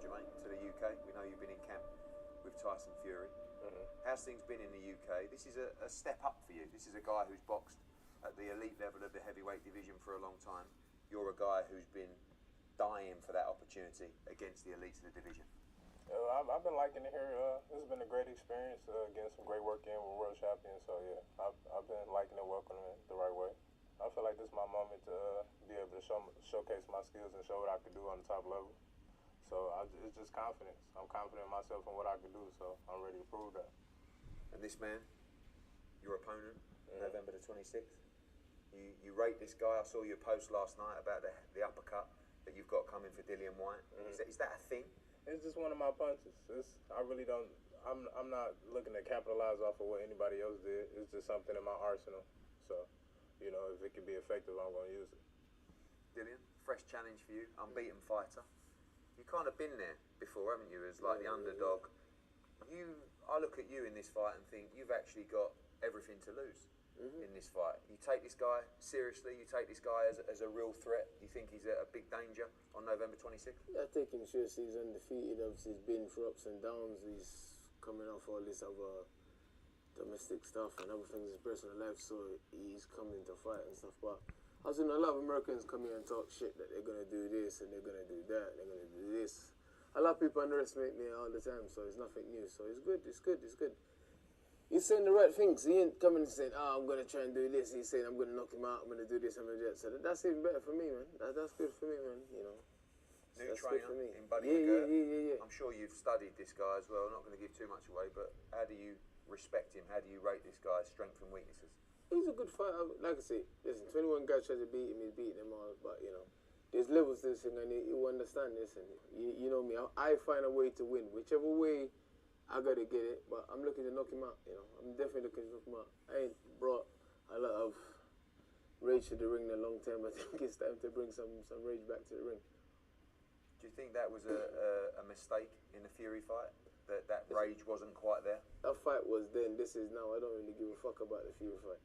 Jermaine, to the UK. We know you've been in camp with Tyson Fury. How's things been in the UK? This is a step up for you. This is a guy who's boxed at the elite level of the heavyweight division for a long time. You're a guy who's been dying for that opportunity against the elites of the division. I've been liking it here. This has been a great experience, getting some great work in with world champions. So yeah, I've been liking it, welcoming it the right way. I feel like this is my moment to be able to showcase my skills and show what I can do on the top level. So it's just confidence. I'm confident in myself and what I can do, so I'm ready to prove that. And this man, your opponent, November the 26th, you rate this guy. I saw your post last night about the uppercut that you've got coming for Dillian Whyte. Is that a thing? It's just one of my punches. I really don't. I'm not looking to capitalize off of what anybody else did. It's just something in my arsenal. So, you know, if it can be effective, I'm going to use it. Dillian, fresh challenge for you, unbeaten fighter. You've kind of been there before, haven't you, as like the underdog. I look at you in this fight and think you've actually got everything to lose in this fight. You take this guy seriously, you take this guy as a real threat. You think he's a big danger on November 26th? Yeah, I take him seriously. He's undefeated. Obviously, he's been through ups and downs. He's coming off all this other domestic stuff and other things in his personal life, so he's coming to fight and stuff. But I've seen a lot of Americans come here and talk shit that they're going to do this and they're going to do that and they're going to do this. A lot of people underestimate me all the time, so it's nothing new. So it's good, it's good, it's good. He's saying the right things. He ain't coming and saying, oh, I'm going to try and do this. He's saying, I'm going to knock him out, I'm going to do this, I'm going to do that. So that's even better for me, man. That's good for me, man, you know. New That's trainer good for me. in Buddy Yeah. I'm sure you've studied this guy as well. I'm not going to give too much away, but how do you respect him? How do you rate this guy's strengths and weaknesses? He's a good fighter. Like I say, listen, 21 guys tried to beat him, he's beating them all, but, you know, there's levels to this thing, and he will understand this, and you know me, I find a way to win. Whichever way, I got to get it, but I'm looking to knock him out, you know. I'm definitely looking to knock him out. I ain't brought a lot of rage to the ring in a long time. I think it's time to bring some rage back to the ring. Do you think that was a mistake in the Fury fight? That rage wasn't quite there? That fight was then, this is now. I don't really give a fuck about the Fury fight.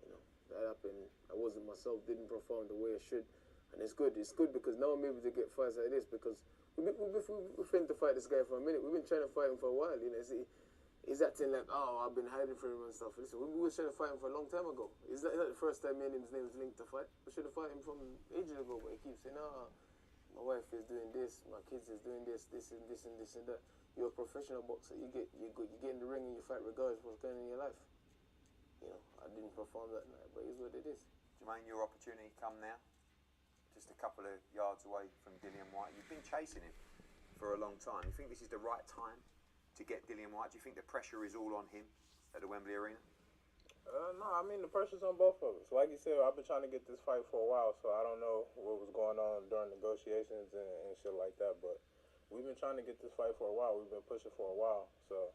You know, that happened. I wasn't myself, didn't perform the way I should. And it's good because now I'm able to get fights like this because we've been to fight this guy for a minute. We've been trying to fight him for a while, you know. He's acting like, oh, I've been hiding from him and stuff. Listen, we were trying to fight him for a long time ago. It's not the first time me and his name was linked to fight. We should have fought him from ages ago, but he keeps saying, oh, my wife is doing this, my kids is doing this and this and this and that. You're a professional boxer. You get in the ring and you fight regardless of what's going on in your life. You know, I didn't perform that night, but it's what it is. Jermaine, your opportunity come now. Just a couple of yards away from Dillian Whyte. You've been chasing him for a long time. You think this is the right time to get Dillian Whyte? Do you think the pressure is all on him at the Wembley Arena? No, I mean, the pressure's on both of us. Like you said, I've been trying to get this fight for a while, so I don't know what was going on during negotiations and shit like that, but we've been trying to get this fight for a while. We've been pushing for a while, so,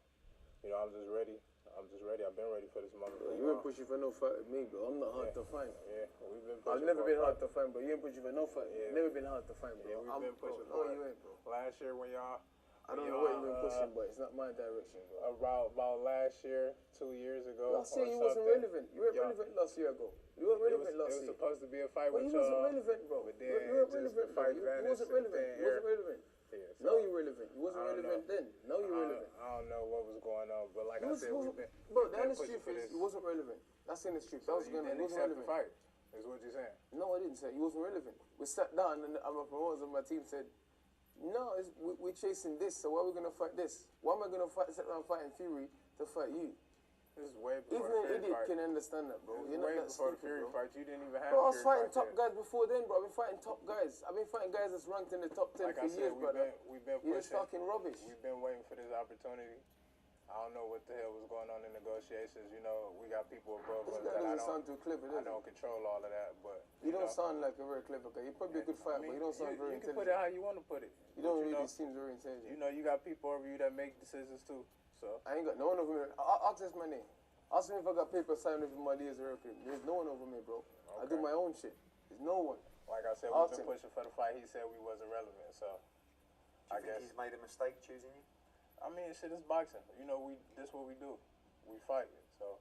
you know, I'm just ready. I've been ready for this moment. You ain't pushing for no fight with me, bro. I'm not hard to find. Yeah, we've been pushing. I've never been hard to find, but you ain't pushing for no fight. Yeah. Never been hard to find, bro. Yeah, we've been pushing. No, you ain't, bro. Last year when y'all... I don't know what you've been pushing, but it's not my direction, bro. About last year, 2 years ago. Last year you wasn't relevant. You weren't relevant last year ago. You weren't relevant last year. It was supposed to be a fight with y'all. But you wasn't relevant, bro. But then you weren't relevant, bro. You wasn't relevant. You wasn't relevant. Yeah, so no, you're relevant. You wasn't relevant then. No, you're relevant. I don't know what was going on, but like I said, bro, the honest truth is, you wasn't relevant. That's the honest truth. That was going on. You wasn't relevant. Fight, is what you're saying. No, I didn't say you wasn't relevant. We sat down and my promoters on my team said, no, we're chasing this, so why are we going to fight this? Why am I going to sit down fighting Fury to fight you? This is way before even an idiot can understand that, bro. You're way not that before stupid, the Fury bro. fight. You didn't even have. Bro, I was fighting top guys before then, bro. I've been fighting top guys. I've been fighting guys that's ranked in the top 10 for years, brother. We've been You're just talking rubbish. We've been waiting for this opportunity. I don't know what the hell was going on in negotiations. You know, we got people above us that I don't control all of that, but you don't sound like a very clever guy. You're probably a good fighter, but you don't sound very intelligent. You can put it how you want to put it. You don't really seem very intelligent. You know, you got people over you that make decisions too. So I ain't got no one over me. Ask this my name. Ask me if I got paper signed with my Leah's record. There's no one over me, bro. Okay. I do my own shit. There's no one. Like I said, we've been pushing for the fight. He said we wasn't relevant, so do you think he's made a mistake choosing you? I mean, shit is boxing. You know, this what we do. We fight. So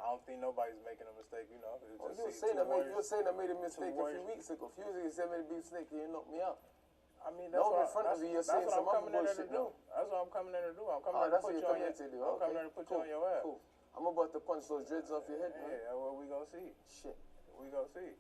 I don't think nobody's making a mistake. You know, you were saying I made a mistake a few weeks ago. A few weeks ago, you said I made a big mistake and you knocked me out. I mean, No, in front of you, you're saying some other bullshit now. That's what I'm coming in to do. I'm coming in to put you on your ass. I'm coming in to put you on your ass. Cool. I'm about to punch those dreads off your head, man. Yeah, well, we gonna see. Shit. We gonna see.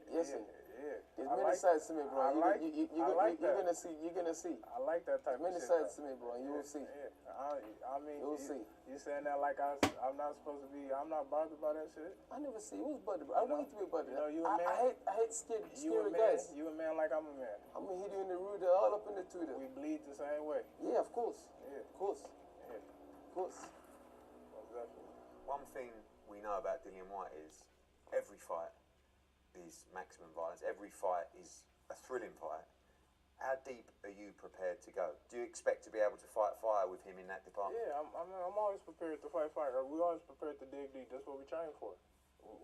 Listen. Yeah. There's many sides to me, bro. You're gonna see. You're gonna see. I like that type of shit. Many sides to me, bro. You will see. Yeah. I mean, you'll see. You saying that like I'm not supposed to be. I'm not bothered by that shit. I never see. Who's bothered, bro? I want you to be bothered. You a man. I hate scary guys. You a man like I'm a man. I'm gonna hit you in the rude all up in the Twitter. We bleed the same way. Yeah, of course. Yeah. Of course. Yeah. Of course. Exactly. One thing we know about Dillian Whyte is every fight is maximum violence. Every fight is a thrilling fight. How deep are you prepared to go? Do you expect to be able to fight fire with him in that department? Yeah, I'm always prepared to fight fire. We always prepared to dig deep. That's what we train for.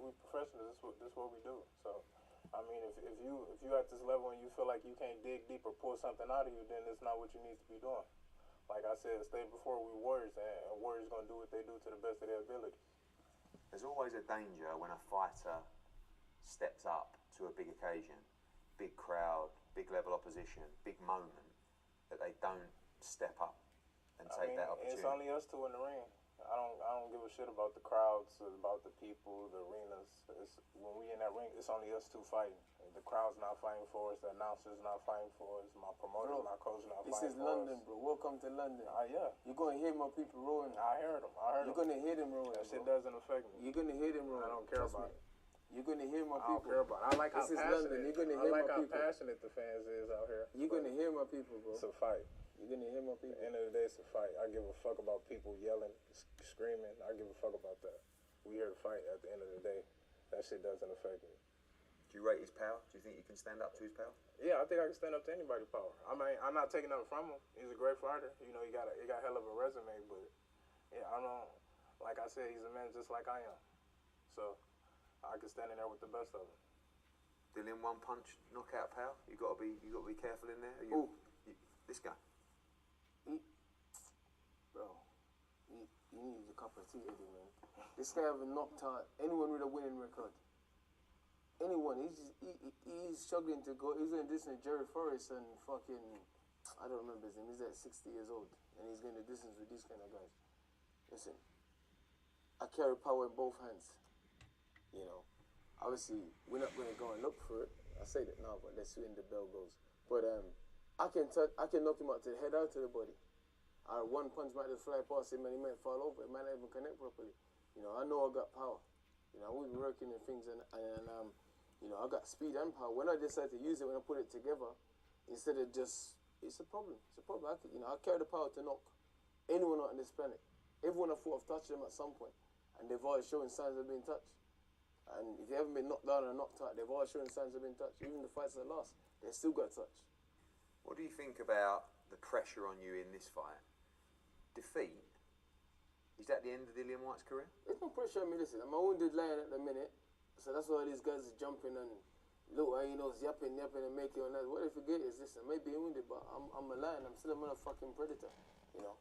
We professionals. That's what we do. So, I mean, if you at this level and you feel like you can't dig deep or pull something out of you, then it's not what you need to be doing. Like I said, stated before, we warriors, and warriors gonna do what they do to the best of their ability. There's always a danger when a fighter steps up to a big occasion, big crowd, big level opposition, big moment, that they don't step up and take that opportunity. It's only us two in the ring. I don't give a shit about the crowds, about the people, the arenas. When we in that ring, it's only us two fighting. The crowd's not fighting for us. The announcer's not fighting for us. My promoter, my coach not fighting for us. This is London, bro. Welcome to London. Yeah. You're gonna hear my people rolling. I heard them. You're gonna hear them rolling. That shit doesn't affect me. You're gonna hear them rolling. I don't care about it. You're gonna hear my I people. don't care about it. I like how passionate. You're gonna hear my how people. passionate the fans is out here. You're gonna hear my people, bro. It's a fight. You're gonna hear my people. At the end of the day, it's a fight. I give a fuck about people yelling, screaming. I give a fuck about that. We here to fight. At the end of the day, that shit doesn't affect me. Do you rate his power? Do you think you can stand up to his power? Yeah, I think I can stand up to anybody's power. I mean, I'm not taking nothing from him. He's a great fighter. You know, he got hell of a resume, but yeah, I don't. Like I said, he's a man just like I am. So I can stand in there with the best of them. Dillian, one punch knockout power. You got to be careful in there. This guy. You need a cup of tea, Eddie, man. This guy haven't knocked out anyone with a winning record. Anyone. He's struggling to go. He's doing this in Jerry Forrest and fucking, I don't remember his name. He's like 60 years old and he's going the distance with these kind of guys. Listen, I carry power in both hands. You know, obviously we're not going to go and look for it. I say that now, but let's see when the bell goes. But I can knock him out to the head, out to the body. One punch might just fly past him and he might fall over. It might not even connect properly. You know, I know I got power. You know, we've been working in things and you know, I got speed and power. When I decide to use it, when I put it together, instead of just, it's a problem. It's a problem. I carry the power to knock anyone out on this planet. Everyone I thought I've touched them at some point, and they've always shown signs of being touched. And if they haven't been knocked down or knocked out, they've always shown signs of being touched. Even the fights that lost, they still got touched. What do you think about the pressure on you in this fight? Defeat, is that the end of Dillian Whyte's career? There's no pressure on me. Listen, I'm a wounded lion at the minute, so that's why these guys are jumping and look, you know, yapping and making on that. What they forget is this: I may be wounded, but I'm a lion. I'm still a motherfucking predator. You know,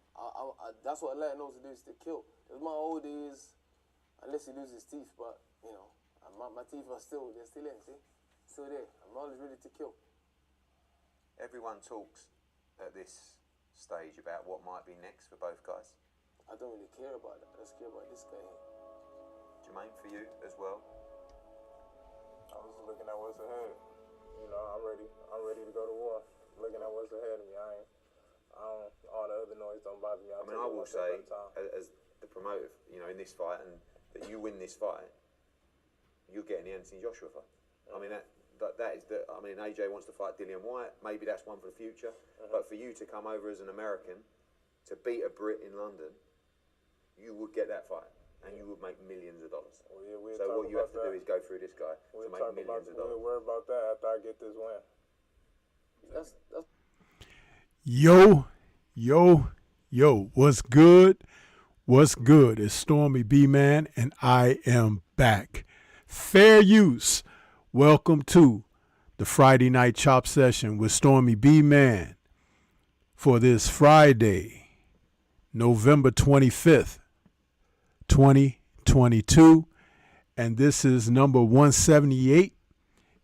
that's what a lion knows to do, is to kill. Because my old days, unless he loses his teeth, but you know, my teeth are they're still in. See, still there. I'm always ready to kill. Everyone talks at this stage about what might be next for both guys. I don't really care about that. I just care about this guy here. Jermaine, for you as well. I was looking at what's ahead. You know, I'm ready to go to war. Looking at what's ahead of me. All the other noise don't bother me. I will say, as the promoter, you know, in this fight, and that you win this fight, you're getting the Anthony Joshua fight. I mean, AJ wants to fight Dillian Whyte. Maybe that's one for the future. But for you to come over as an American to beat a Brit in London, you would get that fight, and you would make millions of dollars. So what you have to do is go through this guy to make millions of dollars. We'll worry about that after I get this win. Yo, what's good? What's good? It's Stormybman, and I am back. Fair use. Welcome to the Friday Night Chop Session with Stormybman for this Friday, November 25th, 2022. And this is number 178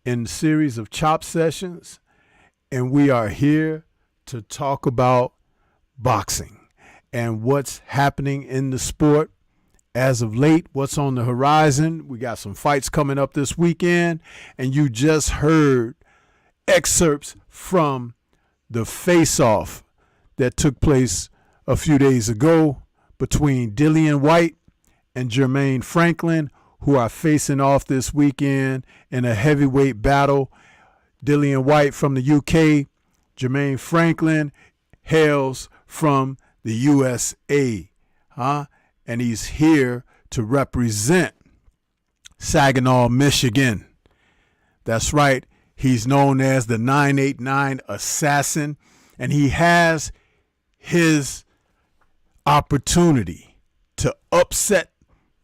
in the series of Chop Sessions. and we are here to talk about boxing and what's happening in the sport as of late, what's on the horizon. We got some fights coming up this weekend, and you just heard excerpts from the face-off that took place a few days ago between Dillian Whyte and Jermaine Franklin, who are facing off this weekend in a heavyweight battle. Dillian Whyte from the UK, Jermaine Franklin hails from the USA, and he's here to represent Saginaw, Michigan. That's right. He's known as the 989 Assassin, and he has his opportunity to upset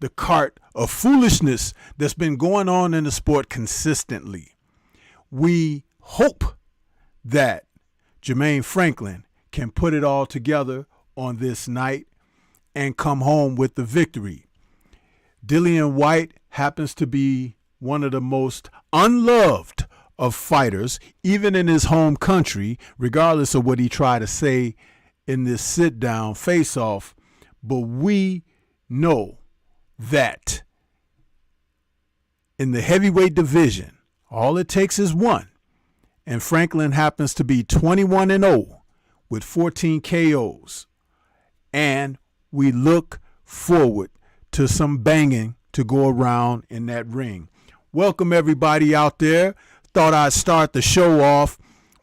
the cart of foolishness that's been going on in the sport consistently. We hope that Jermaine Franklin can put it all together on this night and come home with the victory. Dillian Whyte happens to be one of the most unloved of fighters, even in his home country, regardless of what he tried to say in this sit-down face-off. But we know that in the heavyweight division, all it takes is one. And Franklin happens to be 21-0 with 14 KOs. And we look forward to some banging to go around in that ring. Welcome everybody out there. Thought I'd start the show off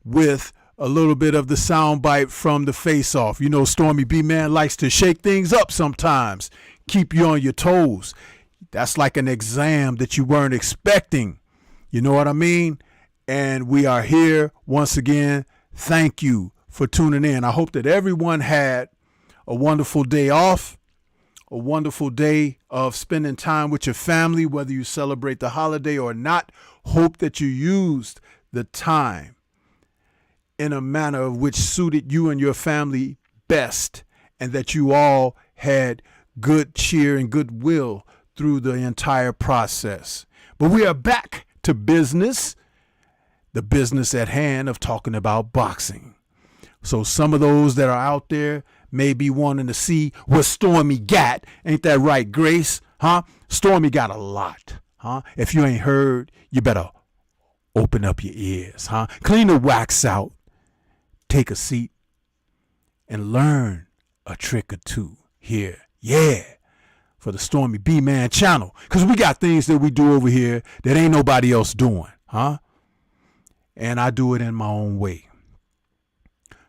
with a little bit of the soundbite from the face-off. You know, Stormybman likes to shake things up sometimes, keep you on your toes. That's like an exam that you weren't expecting. You know what I mean? And we are here once again. Thank you for tuning in. I hope that everyone had a wonderful day off, a wonderful day of spending time with your family, whether you celebrate the holiday or not. Hope that you used the time in a manner of which suited you and your family best, and that you all had good cheer and goodwill through the entire process. But we are back to business, the business at hand of talking about boxing. So some of those that are out there may be wanting to see what Stormy got. Ain't that right, Grace? Stormy got a lot. If you ain't heard, you better open up your ears. Clean the wax out, take a seat, and learn a trick or two here. Yeah, for the Stormybman channel. Because we got things that we do over here that ain't nobody else doing. And I do it in my own way.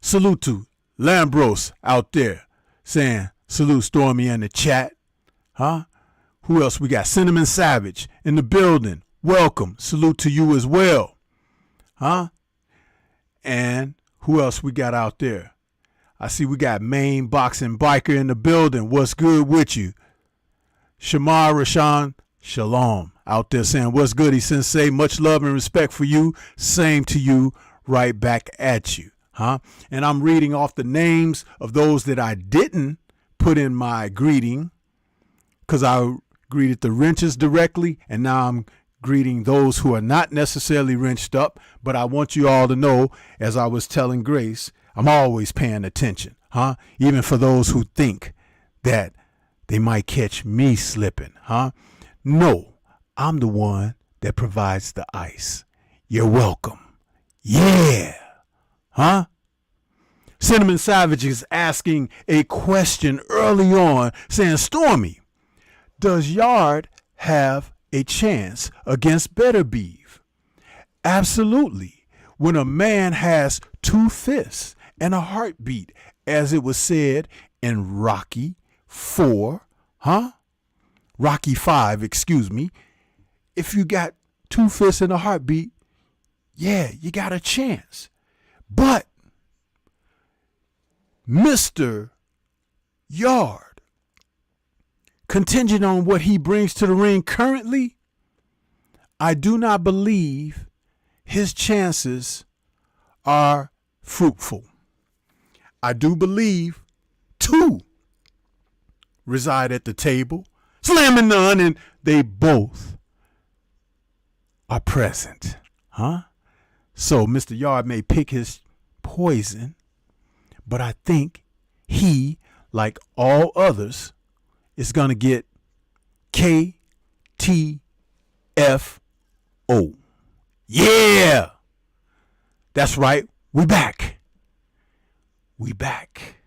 Salute to Lambros out there saying salute Stormy in the chat. Who else we got? Cinnamon Savage in the building. Welcome. Salute to you as well. And who else we got out there? I see we got Main Boxing Biker in the building. What's good with you? Shamar Rashan Shalom out there saying what's goody, Sensei. Much love and respect for you. Same to you, right back at you. And I'm reading off the names of those that I didn't put in my greeting, because I greeted the wrenches directly, and now I'm greeting those who are not necessarily wrenched up. But I want you all to know, as I was telling Grace, I'm always paying attention, even for those who think that they might catch me slipping. No, I'm the one that provides the ice. You're welcome. Yeah. Cinnamon Savage is asking a question early on, saying, Stormy, does Yard have a chance against Better Beef? Absolutely. When a man has two fists and a heartbeat, as it was said in Rocky 4, Rocky 5, excuse me. If you got two fists and a heartbeat, yeah, you got a chance. But Mr. Yard, contingent on what he brings to the ring currently, I do not believe his chances are fruitful. I do believe two reside at the table, slamming none, and they both are present. So Mr. Yard may pick his poison, but I think he, like all others, is going to get KTFO. Yeah! That's right. We back. We back.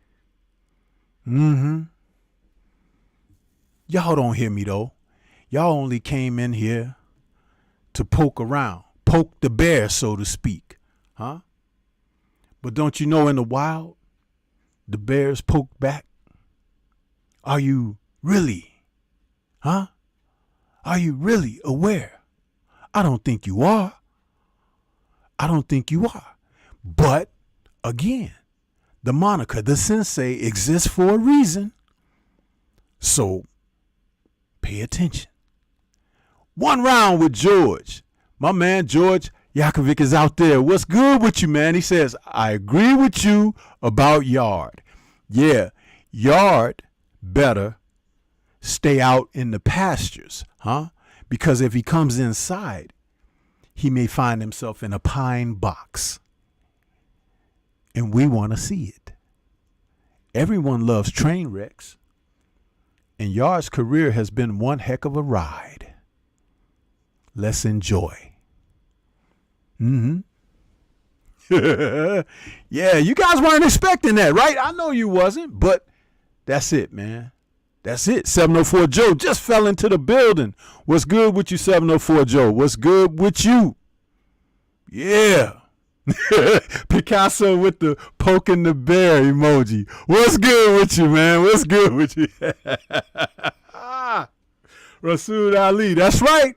Mm-hmm. Y'all don't hear me, though. Y'all only came in here to poke around. Poke the bear, so to speak. Huh? But don't you know in the wild, the bears poke back? Are you really? Huh? Are you really aware? I don't think you are. I don't think you are. But, again, the moniker, the sensei, exists for a reason. So, pay attention. One round with George. My man George Yakovic is out there. What's good with you, man? He says, I agree with you about Yard. Yeah, Yard better stay out in the pastures, huh? Because if he comes inside, he may find himself in a pine box. And we want to see it. Everyone loves train wrecks. And Yard's career has been one heck of a ride. Let's enjoy. Mm-hmm. Yeah, you guys weren't expecting that, right? I know you wasn't, but that's it, man. That's it. 704 Joe just fell into the building. What's good with you, 704 Joe? What's good with you? Yeah. Picasso with the poking the bear emoji. What's good with you, man? What's good with you? Rasul Ali. That's right.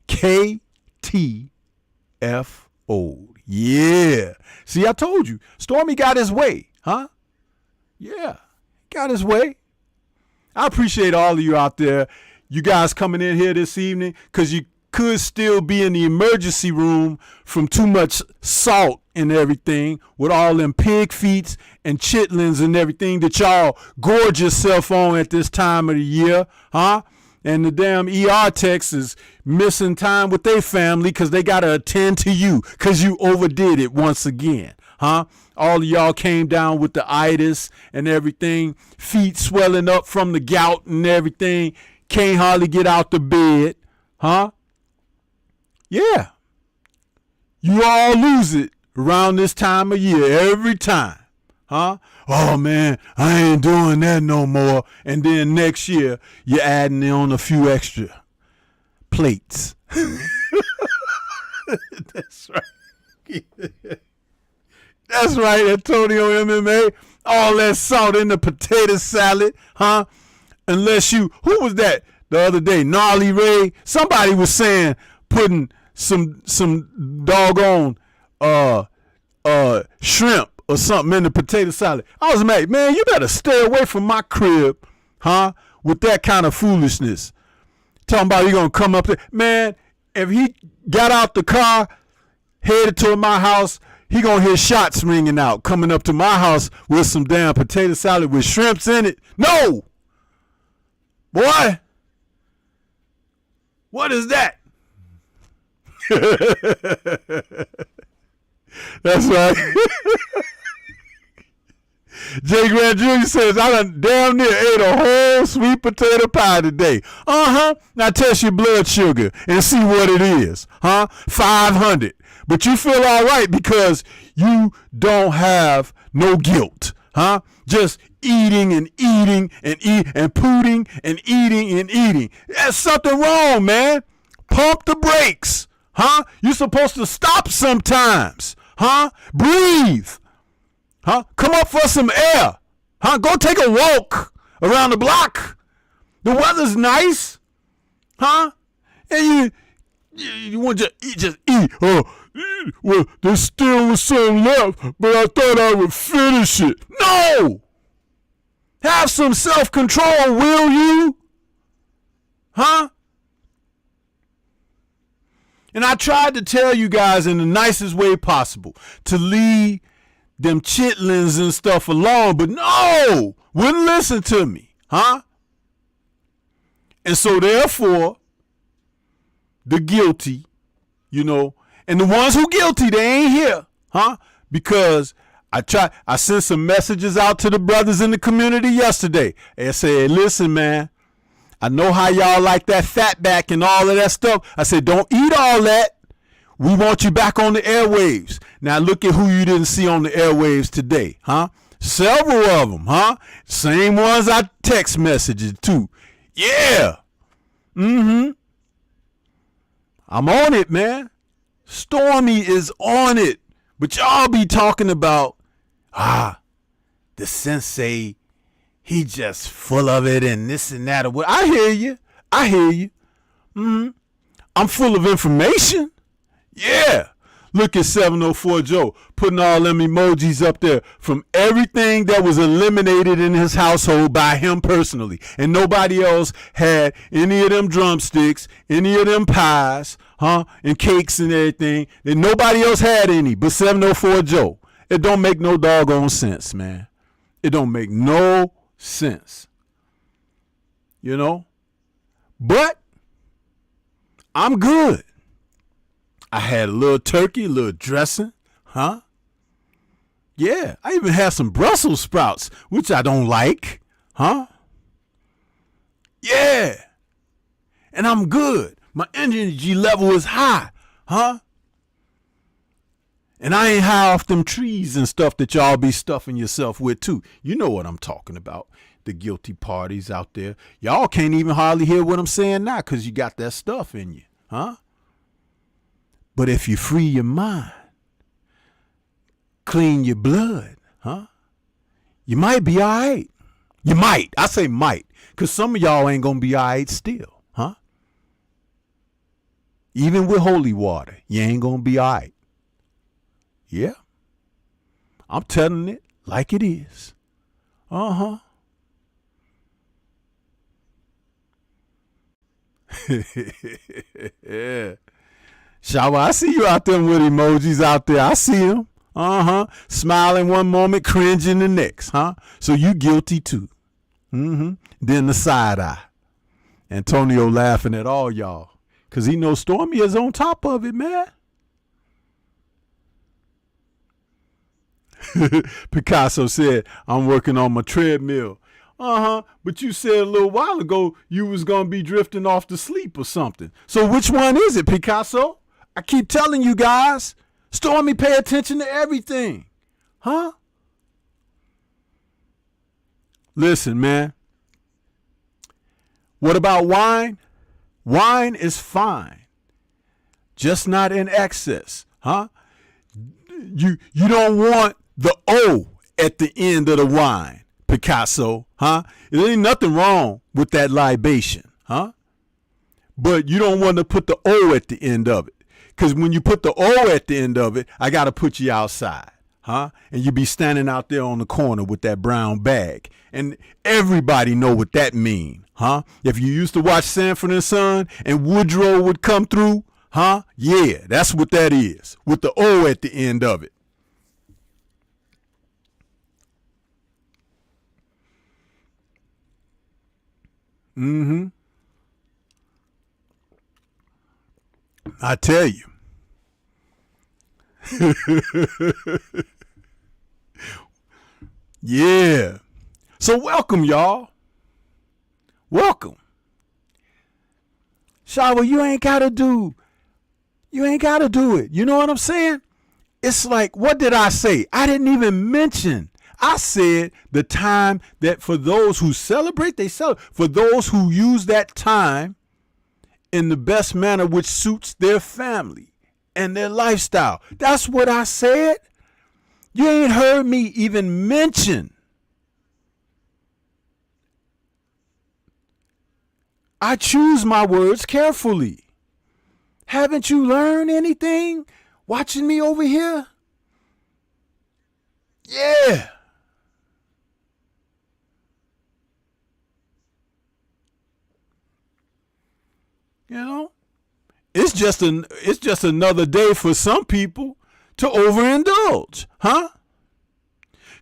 KTFO. Yeah. See, I told you. Stormy got his way, huh? Yeah. Got his way. I appreciate all of you out there. You guys coming in here this evening because you could still be in the emergency room from too much salt and everything with all them pig feets and chitlins and everything that y'all gorge yourself on at this time of the year, huh? And the damn ER techs is missing time with their family because they got to attend to you because you overdid it once again, huh? All of y'all came down with the itis and everything, feet swelling up from the gout and everything, can't hardly get out the bed, huh? Yeah. You all lose it around this time of year every time, huh? Oh, man, I ain't doing that no more. And then next year, you're adding on a few extra plates. That's right. That's right, Antonio MMA. All that salt in the potato salad, huh? Unless you, who was that the other day? Gnarly Ray. Somebody was saying putting some doggone shrimp or something in the potato salad. I was like, man, you better stay away from my crib, huh? With that kind of foolishness. Talking about you gonna come up there. Man, if he got out the car, headed toward my house, he gonna hear shots ringing out, coming up to my house with some damn potato salad with shrimps in it. No! Boy! What is that? That's right. Jay Grant Jr. says, I done damn near ate a whole sweet potato pie today. Uh-huh. Now test your blood sugar and see what it is. Huh? 500. But you feel all right because you don't have no guilt. Huh? Just eating and eating and eating and pooting and eating and eating. There's something wrong, man. Pump the brakes. Huh? You're supposed to stop sometimes. Huh? Breathe. Huh? Come up for some air. Huh? Go take a walk around the block. The weather's nice. Huh? And you want to just eat. Oh, well, there still was some left, but I thought I would finish it. No! Have some self-control, will you? Huh? And I tried to tell you guys in the nicest way possible to leave them chitlins and stuff alone, but no, wouldn't listen to me, huh? And so therefore, the guilty, And the ones who guilty, they ain't here, huh? Because I sent some messages out to the brothers in the community yesterday and said, listen, man, I know how y'all like that fat back and all of that stuff. I said, don't eat all that. We want you back on the airwaves. Now look at who you didn't see on the airwaves today, huh? Several of them, huh? Same ones I text messages to. Yeah. I'm on it, man. Stormy is on it. But y'all be talking about, the sensei, he just full of it and this and that. I hear you. I'm full of information. Yeah. Look at 704 Joe putting all them emojis up there from everything that was eliminated in his household by him personally. And nobody else had any of them drumsticks, any of them pies, and cakes and everything. And nobody else had any but 704 Joe. It don't make no doggone sense, man. It don't make no sense. You know? But I'm good. I had a little turkey, a little dressing, Yeah, I even had some Brussels sprouts, which I don't like, Yeah. And I'm good. My energy level is high, And I ain't high off them trees and stuff that y'all be stuffing yourself with too. You know what I'm talking about. The guilty parties out there. Y'all can't even hardly hear what I'm saying now because you got that stuff in you, But if you free your mind, clean your blood, you might be all right. You might. I say might, because some of y'all ain't going to be all right still, Even with holy water, you ain't going to be all right. Yeah. I'm telling it like it is. Yeah. Shawa, I see you out there with emojis out there. I see them. Smiling one moment, cringing the next, So you guilty too. Then the side eye. Antonio laughing at all y'all. Because he knows Stormy is on top of it, man. Picasso said, I'm working on my treadmill. But you said a little while ago you was going to be drifting off to sleep or something. So which one is it, Picasso? I keep telling you guys, Stormy, pay attention to everything. Listen, man. What about wine? Wine is fine. Just not in excess. You don't want the O at the end of the wine, Picasso. There ain't nothing wrong with that libation. But you don't want to put the O at the end of it. Because when you put the O at the end of it, I got to put you outside, And you be standing out there on the corner with that brown bag. And everybody know what that mean, If you used to watch Sanford and Son and Woodrow would come through, yeah, that's what that is, with the O at the end of it. I tell you. Yeah. So welcome, y'all. Welcome. Shawa, you ain't got to do it. You know what I'm saying? It's like, what did I say? I didn't even mention. I said the time that for those who celebrate, they celebrate. For those who use that time in the best manner which suits their family and their lifestyle. That's what I said. You ain't heard me even mention. I choose my words carefully. Haven't you learned anything watching me over here? Yeah. You know, it's just another day for some people to overindulge,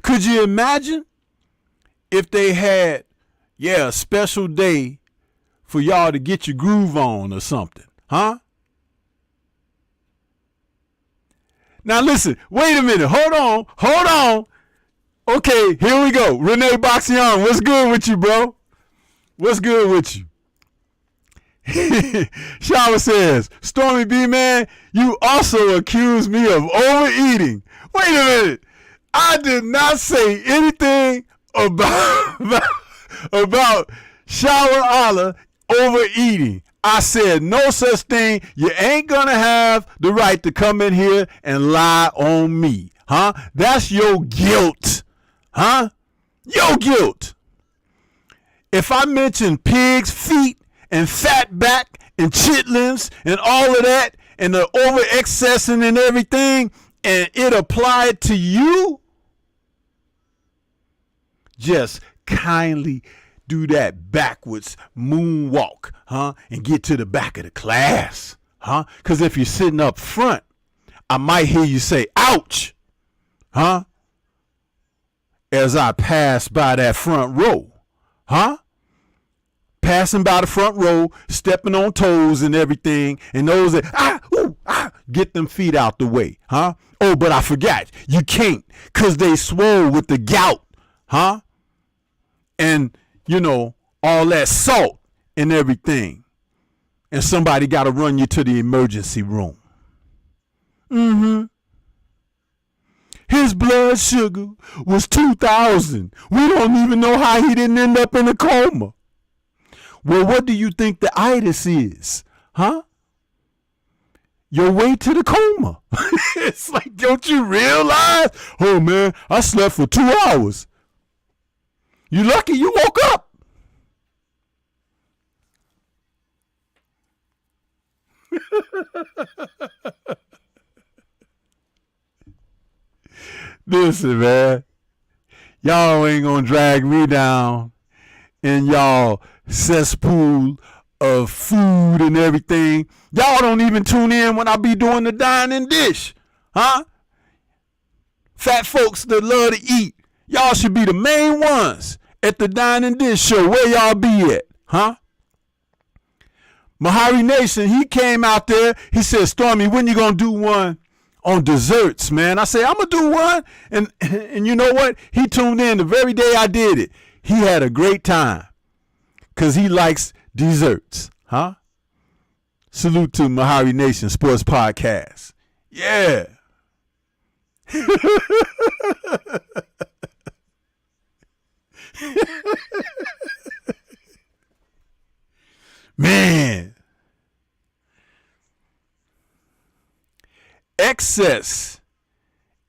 Could you imagine if they had, a special day for y'all to get your groove on or something, Now listen, wait a minute. Hold on. Okay, here we go. Renee Boxion, what's good with you, bro? What's good with you? Shower says, Stormy B, man, you also accused me of overeating. Wait a minute. I did not say anything about Shower Allah overeating. I said no such thing. You ain't gonna have the right to come in here and lie on me. Huh? That's your guilt. Huh? Your guilt. If I mention pig's feet and fat back and chitlins and all of that and the over excessing and everything, and it applied to you, just kindly do that backwards moonwalk, huh? And get to the back of the class, huh? Because if you're sitting up front, I might hear you say, ouch, huh? As I pass by that front row, huh? Passing by the front row, stepping on toes and everything, and those that, get them feet out the way, huh? Oh, but I forgot, you can't, because they swole with the gout, huh? And, you know, all that salt and everything. And somebody got to run you to the emergency room. His blood sugar was 2,000. We don't even know how he didn't end up in a coma. Well, what do you think the itis is? Huh? Your way to the coma. It's like, don't you realize? Oh, man, I slept for 2 hours. You lucky you woke up. Listen, man. Y'all ain't gonna drag me down in y'all cesspool of food and everything. Y'all don't even tune in when I be doing the dining dish. Huh? Fat folks that love to eat. Y'all should be the main ones at the dining dish show. Where y'all be at? Huh? Mahari Nation, he came out there. He said, Stormy, when you gonna do one on desserts, man? I said, I'm gonna do one. And you know what? He tuned in the very day I did it. He had a great time because he likes desserts. Huh? Salute to Mahari Nation Sports Podcast. Yeah. Man, excess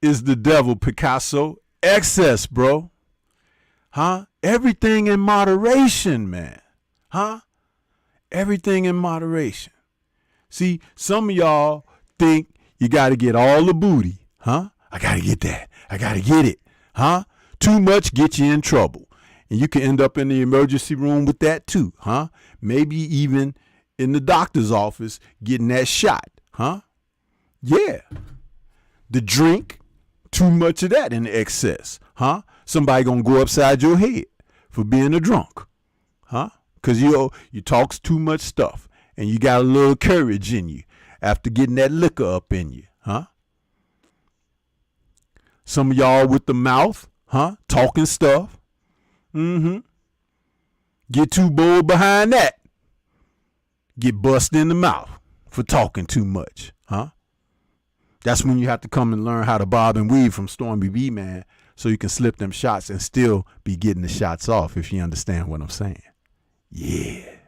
is the devil, Picasso. Excess, bro. Huh? Everything in moderation, man. Huh? Everything in moderation. See, some of y'all think you got to get all the booty. Huh? I got to get that. I got to get it. Huh? Too much get you in trouble. And you can end up in the emergency room with that too, huh? Maybe even in the doctor's office getting that shot, huh? Yeah. The drink, too much of that in excess, huh? Somebody gonna go upside your head for being a drunk, huh? Because you talk too much stuff and you got a little courage in you after getting that liquor up in you, huh? Some of y'all with the mouth, huh? Talking stuff. Get too bold behind that. Get busted in the mouth for talking too much, huh? That's when you have to come and learn how to bob and weave from Stormy B, man, so you can slip them shots and still be getting the shots off, if you understand what I'm saying. Yeah.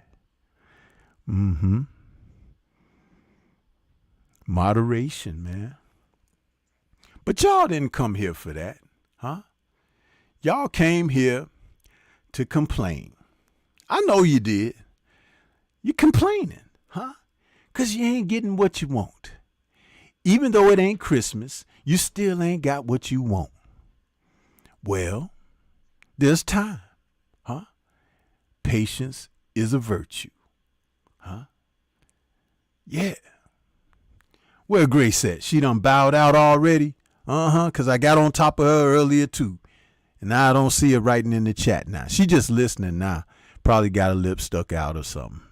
Moderation, man. But y'all didn't come here for that, huh? Y'all came here to complain. I know you did. You're complaining, huh? Because you ain't getting what you want. Even though it ain't Christmas, you still ain't got what you want. Well, there's time, huh? Patience is a virtue, huh? Yeah. Where Grace at? She done bowed out already? Because I got on top of her earlier too. And now I don't see her writing in the chat now. She just listening now. Probably got her lip stuck out or something.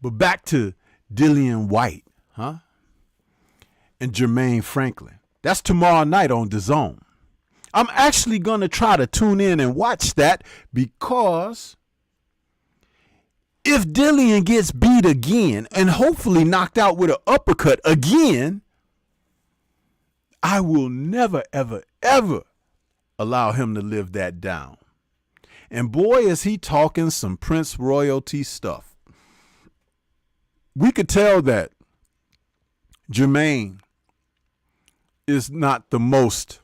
But back to Dillian White, huh? And Jermaine Franklin. That's tomorrow night on DAZN. I'm actually going to try to tune in and watch that because if Dillian gets beat again and hopefully knocked out with an uppercut again, I will never, ever, ever allow him to live that down. And boy, is he talking some Prince royalty stuff. We could tell that Jermaine is not the most,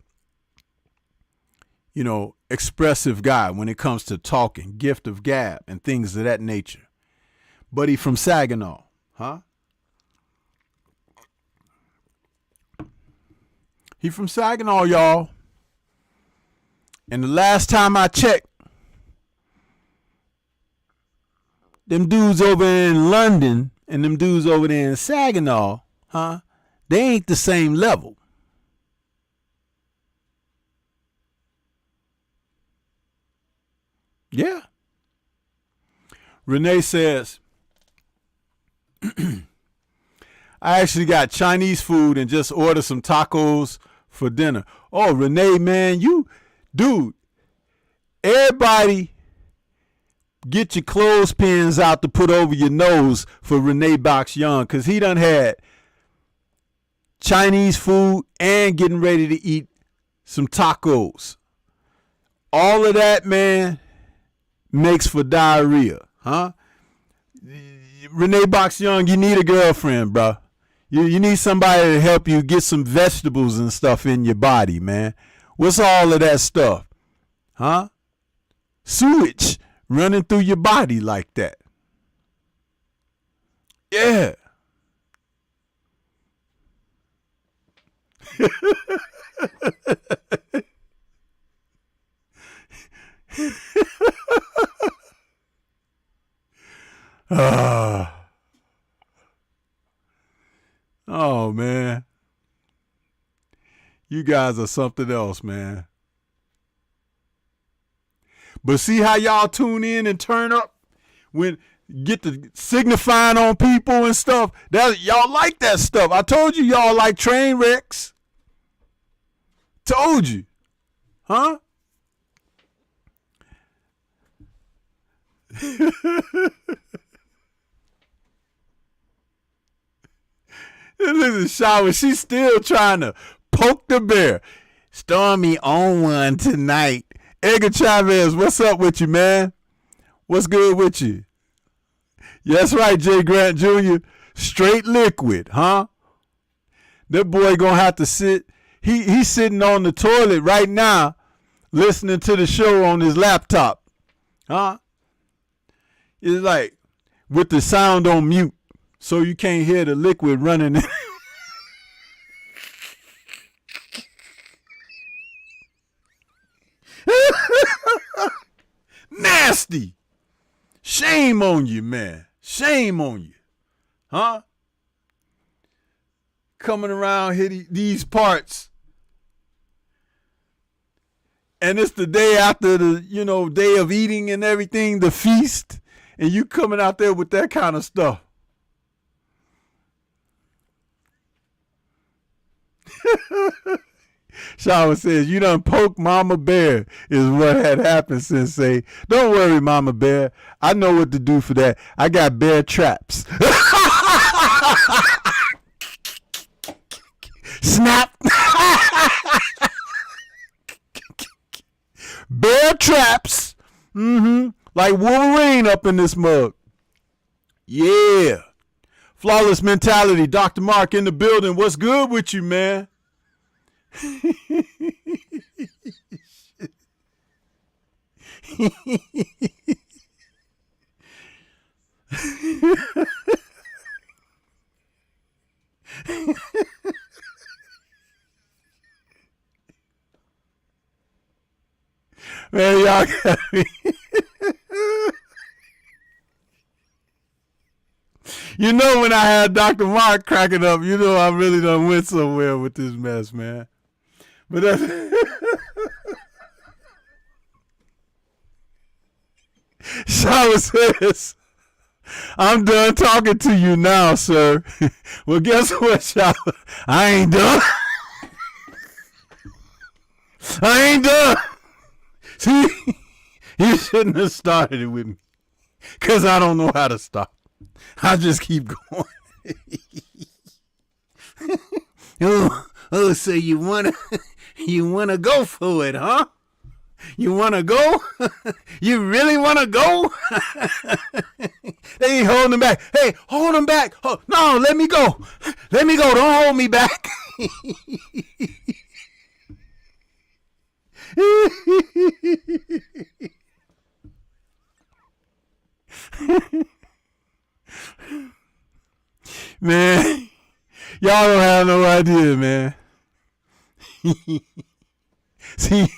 expressive guy when it comes to talking, gift of gab and things of that nature. But he from Saginaw, huh? He from Saginaw, y'all. And the last time I checked, them dudes over in London and them dudes over there in Saginaw, huh? They ain't the same level. Yeah. Renee says, I actually got Chinese food and just ordered some tacos for dinner. Oh, Renee, man, dude, everybody get your clothespins out to put over your nose for Renee Box Young, because he done had Chinese food and getting ready to eat some tacos. All of that, man, makes for diarrhea, huh? Renee Box Young, you need a girlfriend, bro. You need somebody to help you get some vegetables and stuff in your body, man. What's all of that stuff? Huh? Sewage running through your body like that. Yeah. Oh, man. You guys are something else, man. But see how y'all tune in and turn up when get to signifying on people and stuff? That y'all like that stuff. I told you y'all like train wrecks. Told you. Huh? Listen, Shower, she's still trying to poke the bear. Stormy on one tonight. Edgar Chavez, what's up with you, man? What's good with you? Yeah, that's right, Jay Grant Jr. Straight liquid, huh? That boy gonna have to sit. He's sitting on the toilet right now listening to the show on his laptop. Huh? It's like with the sound on mute so you can't hear the liquid running. Nasty. Shame on you, man. Shame on you. Huh? Coming around here these parts. And it's the day after the, day of eating and everything, the feast. And you coming out there with that kind of stuff. Shower says, you done poke Mama Bear is what had happened, Sensei. Don't worry, Mama Bear. I know what to do for that. I got bear traps. Snap. Bear traps. Like Wolverine up in this mug. Yeah. Flawless mentality. Dr. Mark in the building. What's good with you, man? Man, y'all got me. When I had Dr. Mark cracking up, I really done went somewhere with this mess, man. But that's Shower says, I'm done talking to you now, sir. Well, guess what, y'all? I ain't done. I ain't done. See, you shouldn't have started it with me, because I don't know how to stop. I just keep going. Oh, so you wanna go for it, huh? You wanna go? You really wanna go? They ain't holding him back. Hey, hold him back. Oh, no, let me go. Let me go. Don't hold me back. Man, y'all don't have no idea, man. See,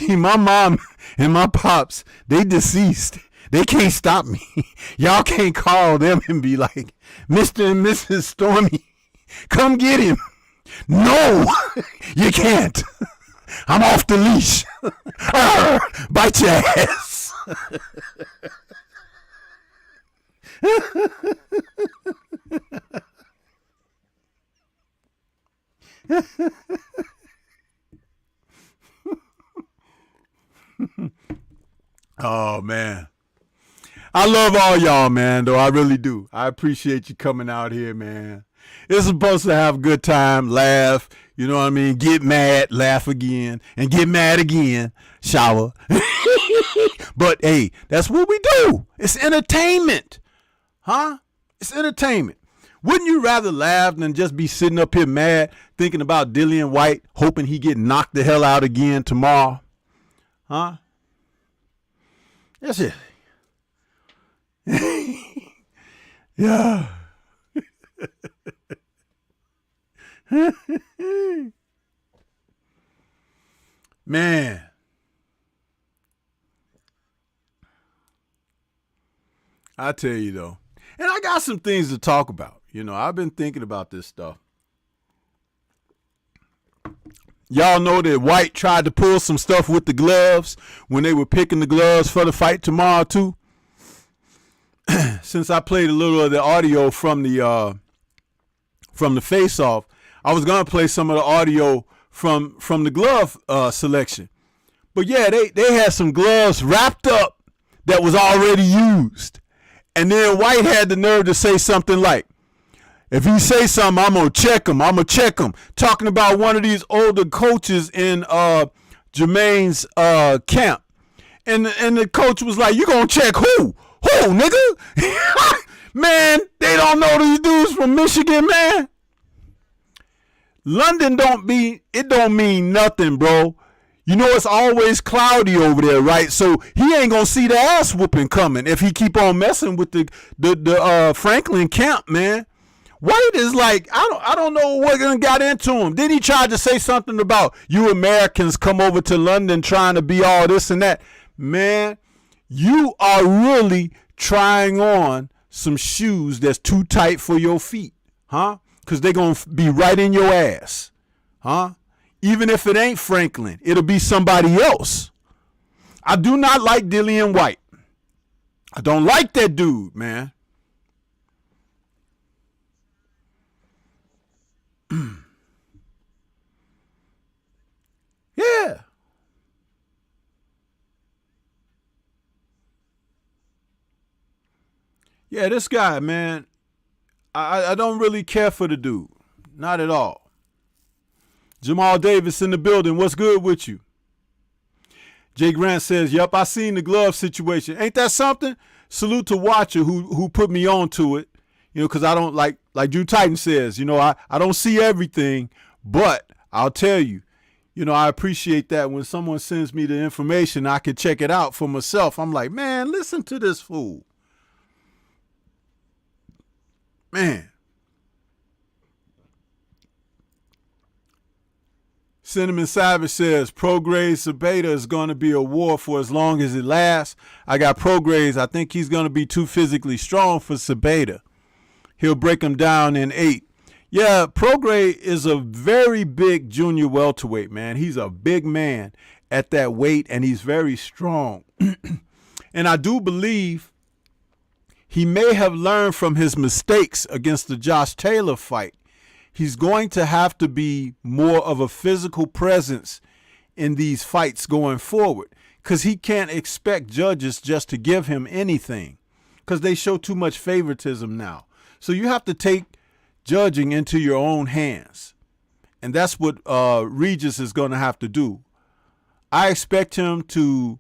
my mom and my pops, they deceased. They can't stop me. Y'all can't call them and be like, Mr. and Mrs. Stormy, come get him. No, you can't. I'm off the leash. Bite your ass. Oh, man. I love all y'all, man, though. I really do. I appreciate you coming out here, man. It's supposed to have a good time, laugh, you know what I mean? Get mad, laugh again, and get mad again, shower. But, hey, that's what we do. It's entertainment. Huh? It's entertainment. Wouldn't you rather laugh than just be sitting up here mad, thinking about Dillian White, hoping he get knocked the hell out again tomorrow? Huh? That's it. Yeah. Man. I tell you though. And I got some things to talk about. You know, I've been thinking about this stuff. Y'all know that White tried to pull some stuff with the gloves when they were picking the gloves for the fight tomorrow too. Since I played a little of the audio from the face-off, I was gonna play some of the audio from the glove selection. But yeah, they had some gloves wrapped up that was already used. And then White had the nerve to say something like, if he say something, I'm going to check him. I'm going to check him. Talking about one of these older coaches in Jermaine's camp. And the coach was like, you going to check who? Who, nigga? Man, they don't know these dudes from Michigan, man. London don't mean nothing, bro. You know it's always cloudy over there, right? So he ain't gonna see the ass whooping coming if he keep on messing with the Franklin camp, man. White is like, I don't know what got into him. Then he tried to say something about you Americans come over to London trying to be all this and that. Man, you are really trying on some shoes that's too tight for your feet, huh? Because they're gonna be right in your ass, huh? Even if it ain't Franklin, it'll be somebody else. I do not like Dillian White. I don't like that dude, man. Yeah. Yeah, this guy, man, I don't really care for the dude. Not at all. Jamal Davis in the building. What's good with you? Jay Grant says, yep, I seen the glove situation. Ain't that something? Salute to Watcher who put me on to it. You know, because I don't like Drew Titan says, you know, I don't see everything, but I'll tell you, you know, I appreciate that when someone sends me the information, I can check it out for myself. I'm like, man, listen to this fool. Man. Cinnamon Savage says, Prograis Sabata is going to be a war for as long as it lasts. I got Prograis. I think he's going to be too physically strong for Sabata. He'll break him down in 8. Yeah, Prograis is a very big junior welterweight, man. He's a big man at that weight, and he's very strong. And I do believe He may have learned from his mistakes against the Josh Taylor fight. He's going to have to be more of a physical presence in these fights going forward, because he can't expect judges just to give him anything, because they show too much favoritism now. So you have to take judging into your own hands. And that's what Regis is going to have to do. I expect him to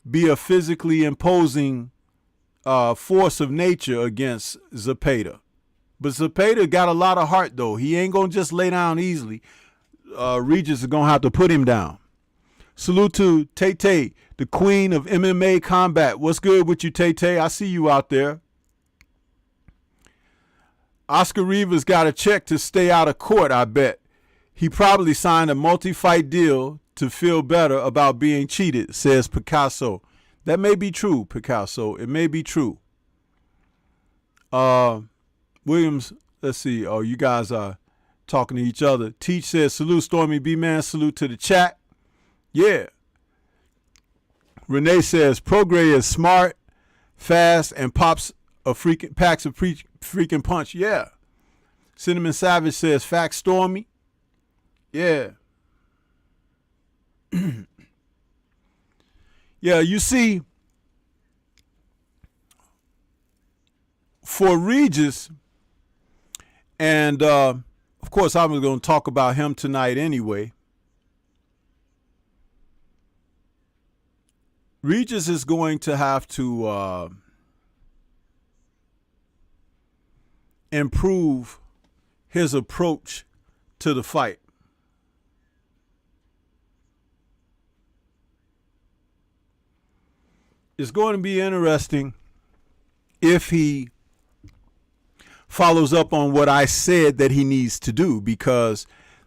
be a physically imposing force of nature against Zepeda. But Zepeda got a lot of heart, though. He ain't going to just lay down easily. Regis is going to have to put him down. Salute to Tay-Tay, the queen of MMA combat. What's good with you, Tay-Tay? I see you out there. Oscar Rivas got a check to stay out of court, I bet. He probably signed a multi-fight deal to feel better about being cheated, says Picasso. That may be true, Picasso. It may be true. Williams, let's see. Oh, you guys are talking to each other. Teach says, salute, Stormybman. Salute to the chat. Yeah. Renee says, Progray is smart, fast, and packs a freaking punch. Yeah. Cinnamon Savage says, fact, Stormy. Yeah. Yeah, you see, for Regis, and of course I was going to talk about him tonight anyway. Regis is going to have to improve his approach to the fight. It's going to be interesting if he follows up on what I said that he needs to do, because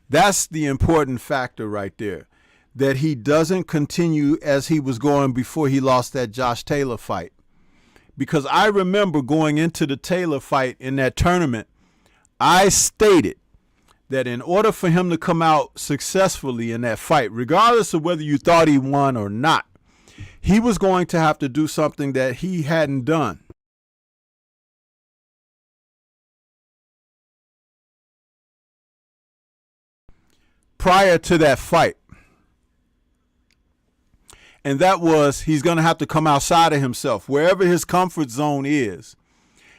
that's the important factor right there, that he doesn't continue as he was going before he lost that Josh Taylor fight. Because I remember going into the Taylor fight in that tournament, I stated that in order for him to come out successfully in that fight, regardless of whether you thought he won or not, he was going to have to do something that he hadn't done. Prior to that fight. And that was, he's going to have to come outside of himself. Wherever his comfort zone is,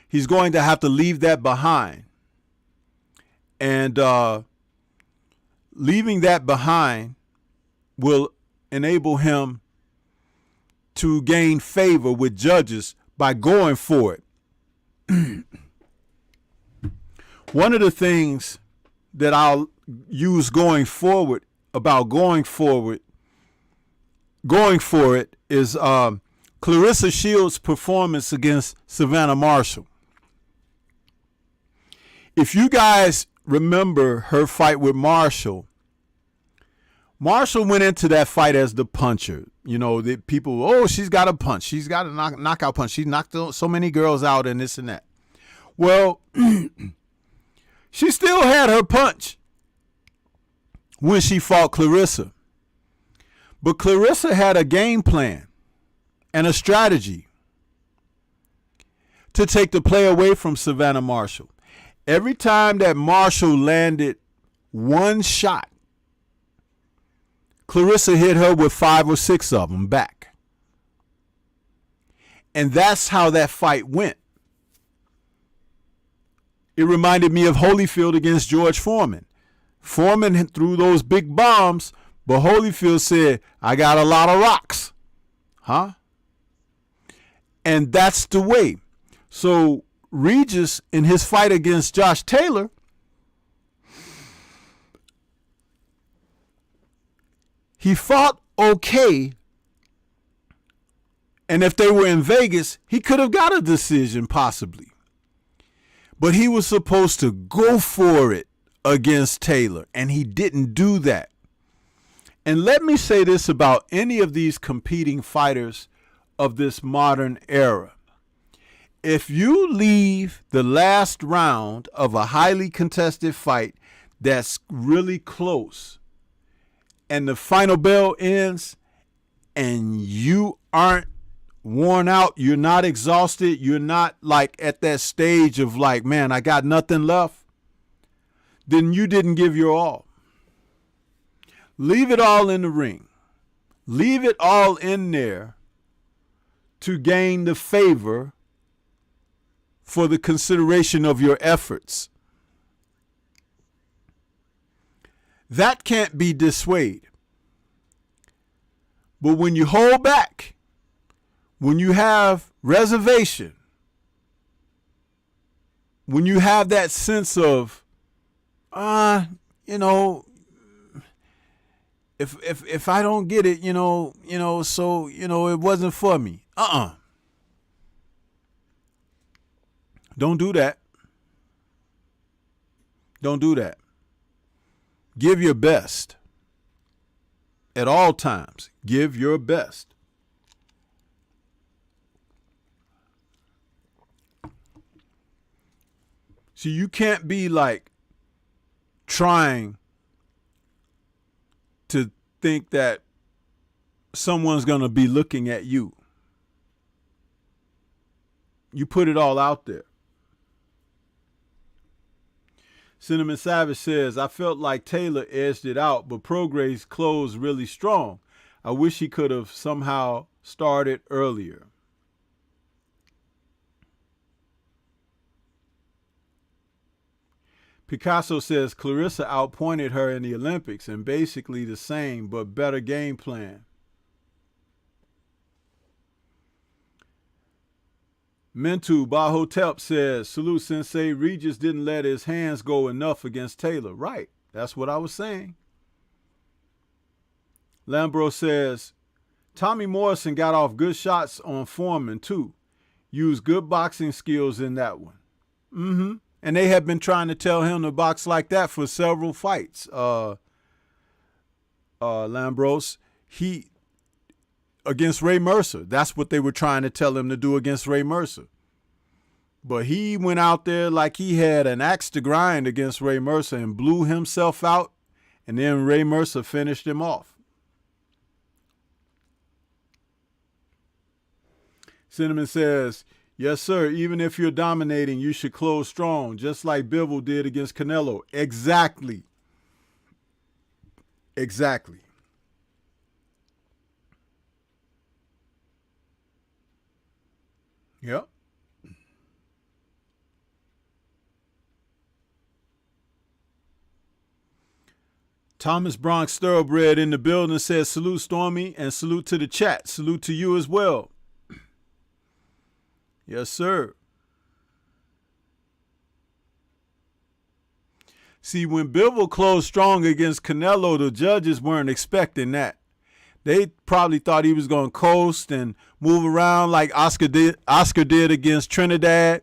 he's going to have to leave that behind. And leaving that behind will enable him to gain favor with judges by going for it. One of the things that I'll use going for it is Clarissa Shields' performance against Savannah Marshall. If you guys remember her fight with Marshall went into that fight as the puncher. You know, the people, oh, she's got a punch. She's got a knockout punch. She knocked so many girls out and this and that. Well, she still had her punch when she fought Clarissa. But Clarissa had a game plan and a strategy to take the play away from Savannah Marshall. Every time that Marshall landed one shot, Clarissa hit her with 5 or 6 of them back. And that's how that fight went. It reminded me of Holyfield against George Foreman. Foreman threw those big bombs, but Holyfield said, I got a lot of rocks. Huh? And that's the way. So Regis, in his fight against Josh Taylor, he fought okay, and if they were in Vegas, he could have got a decision possibly. But he was supposed to go for it against Taylor, and he didn't do that. And let me say this about any of these competing fighters of this modern era. If you leave the last round of a highly contested fight that's really close, and the final bell ends, and you aren't worn out, you're not exhausted, you're not like at that stage of like, man, I got nothing left, then you didn't give your all. Leave it all in the ring. Leave it all in there to gain the favor for the consideration of your efforts. That can't be dissuaded. But when you hold back, when you have reservation, when you have that sense of, if I don't get it, so, it wasn't for me. Don't do that. Don't do that. Give your best. At all times, give your best. See, you can't be like trying to think that someone's going to be looking at you. You put it all out there. Cinnamon Savage says, I felt like Taylor edged it out, but Prograis closed really strong. I wish he could have somehow started earlier. Picasso says Clarissa outpointed her in the Olympics and basically the same but better game plan. Mentu Bahotep says, salute Sensei, Regis didn't let his hands go enough against Taylor. Right, that's what I was saying. Lambro says, Tommy Morrison got off good shots on Foreman too. Used good boxing skills in that one. And they have been trying to tell him to box like that for several fights. Lambros, against Ray Mercer. That's what they were trying to tell him to do against Ray Mercer. But he went out there like he had an axe to grind against Ray Mercer and blew himself out. And then Ray Mercer finished him off. Cinnamon says, yes, sir. Even if you're dominating, you should close strong, just like Bivol did against Canelo. Exactly. Exactly. Yep. Thomas Bronx Thoroughbred in the building says, salute Stormy and salute to the chat. Salute to you as well. Yes, sir. See, when Bivol closed strong against Canelo, the judges weren't expecting that. They probably thought he was going to coast and move around like Oscar did against Trinidad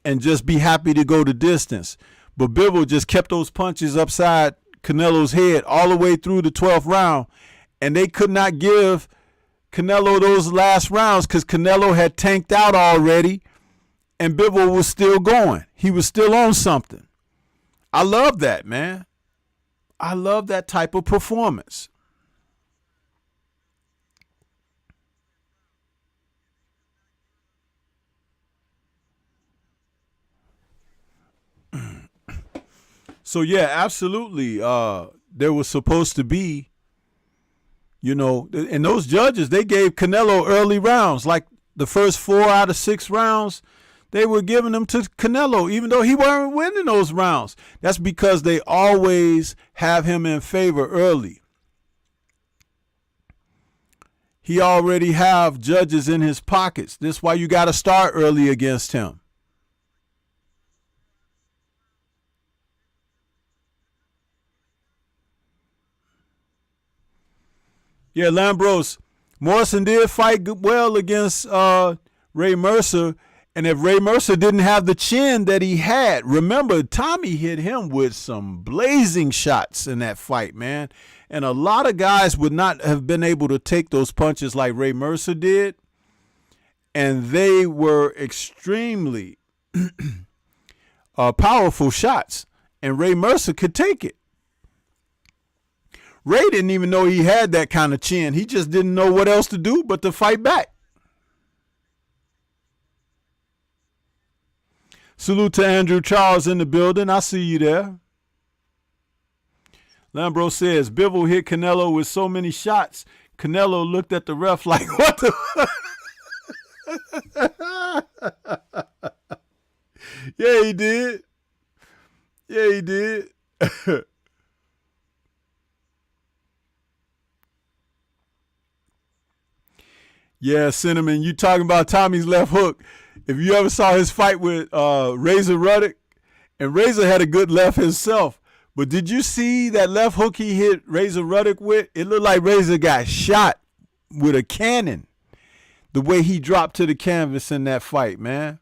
and just be happy to go the distance. But Bivol just kept those punches upside Canelo's head all the way through the 12th round, and they could not give Canelo those last rounds because Canelo had tanked out already and Bivol was still going. He was still on something. I love that, man. I love that type of performance. So, yeah, absolutely. There was supposed to be, and those judges, they gave Canelo early rounds. Like the first 4 out of 6 rounds, they were giving them to Canelo, even though he weren't winning those rounds. That's because they always have him in favor early. He already have judges in his pockets. That's why you got to start early against him. Yeah, Lambros, Morrison did fight well against Ray Mercer. And if Ray Mercer didn't have the chin that he had, remember, Tommy hit him with some blazing shots in that fight, man. And a lot of guys would not have been able to take those punches like Ray Mercer did. And they were extremely powerful shots. And Ray Mercer could take it. Ray didn't even know he had that kind of chin. He just didn't know what else to do but to fight back. Salute to Andrew Charles in the building. I see you there. Lambro says, Bivol hit Canelo with so many shots. Canelo looked at the ref like, what the? Yeah, he did. Yeah, he did. Yeah, Cinnamon, you talking about Tommy's left hook. If you ever saw his fight with Razor Ruddock, and Razor had a good left himself, but did you see that left hook he hit Razor Ruddock with? It looked like Razor got shot with a cannon. The way he dropped to the canvas in that fight, man.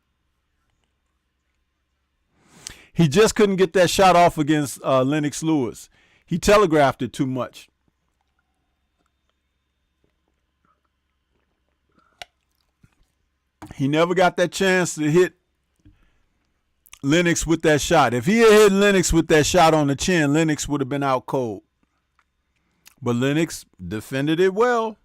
He just couldn't get that shot off against Lennox Lewis. He telegraphed it too much. He never got that chance to hit Lennox with that shot. If he had hit Lennox with that shot on the chin, Lennox would have been out cold. But Lennox defended it well.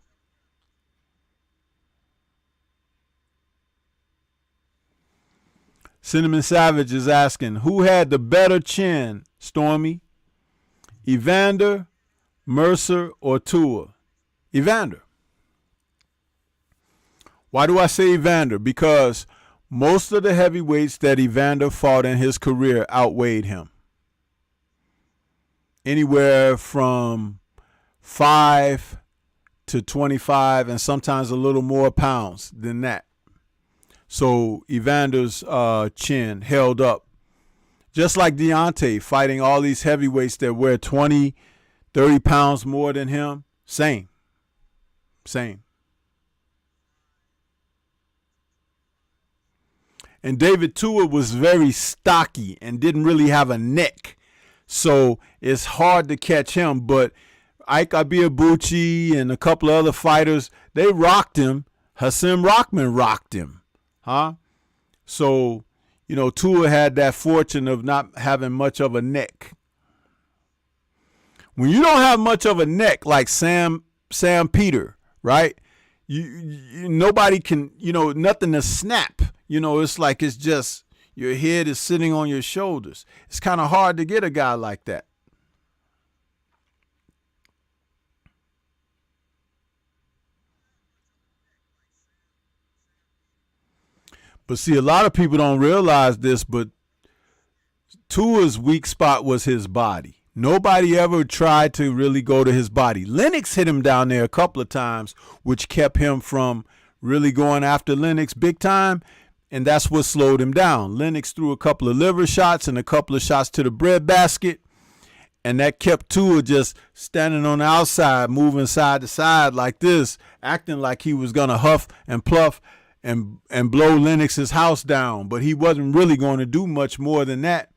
Cinnamon Savage is asking, who had the better chin, Stormy? Evander, Mercer, or Tua? Evander. Why do I say Evander? Because most of the heavyweights that Evander fought in his career outweighed him. Anywhere from 5 to 25 and sometimes a little more pounds than that. So Evander's chin held up. Just like Deontay fighting all these heavyweights that weigh 20, 30 pounds more than him. Same. And David Tua was very stocky and didn't really have a neck. So it's hard to catch him. But Ike Abiabuchi and a couple of other fighters, they rocked him. Hassim Rockman rocked him. So, Tua had that fortune of not having much of a neck. When you don't have much of a neck like Sam Peter, right? You nobody can, nothing to snap. It's like it's just your head is sitting on your shoulders. It's kind of hard to get a guy like that. But see, a lot of people don't realize this, but Tua's weak spot was his body. Nobody ever tried to really go to his body. Lennox hit him down there a couple of times, which kept him from really going after Lennox big time, and that's what slowed him down. Lennox threw a couple of liver shots and a couple of shots to the breadbasket, and that kept Tua just standing on the outside, moving side to side like this, acting like he was going to huff and pluff and blow Lennox's house down. But he wasn't really going to do much more than that,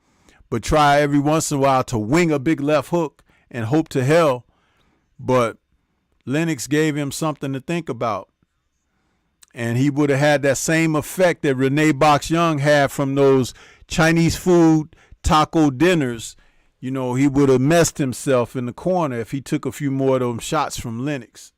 but try every once in a while to wing a big left hook and hope to hell. But Lennox gave him something to think about. And he would have had that same effect that Renee Box Young had from those Chinese food taco dinners. He would have messed himself in the corner if he took a few more of those shots from Lennox.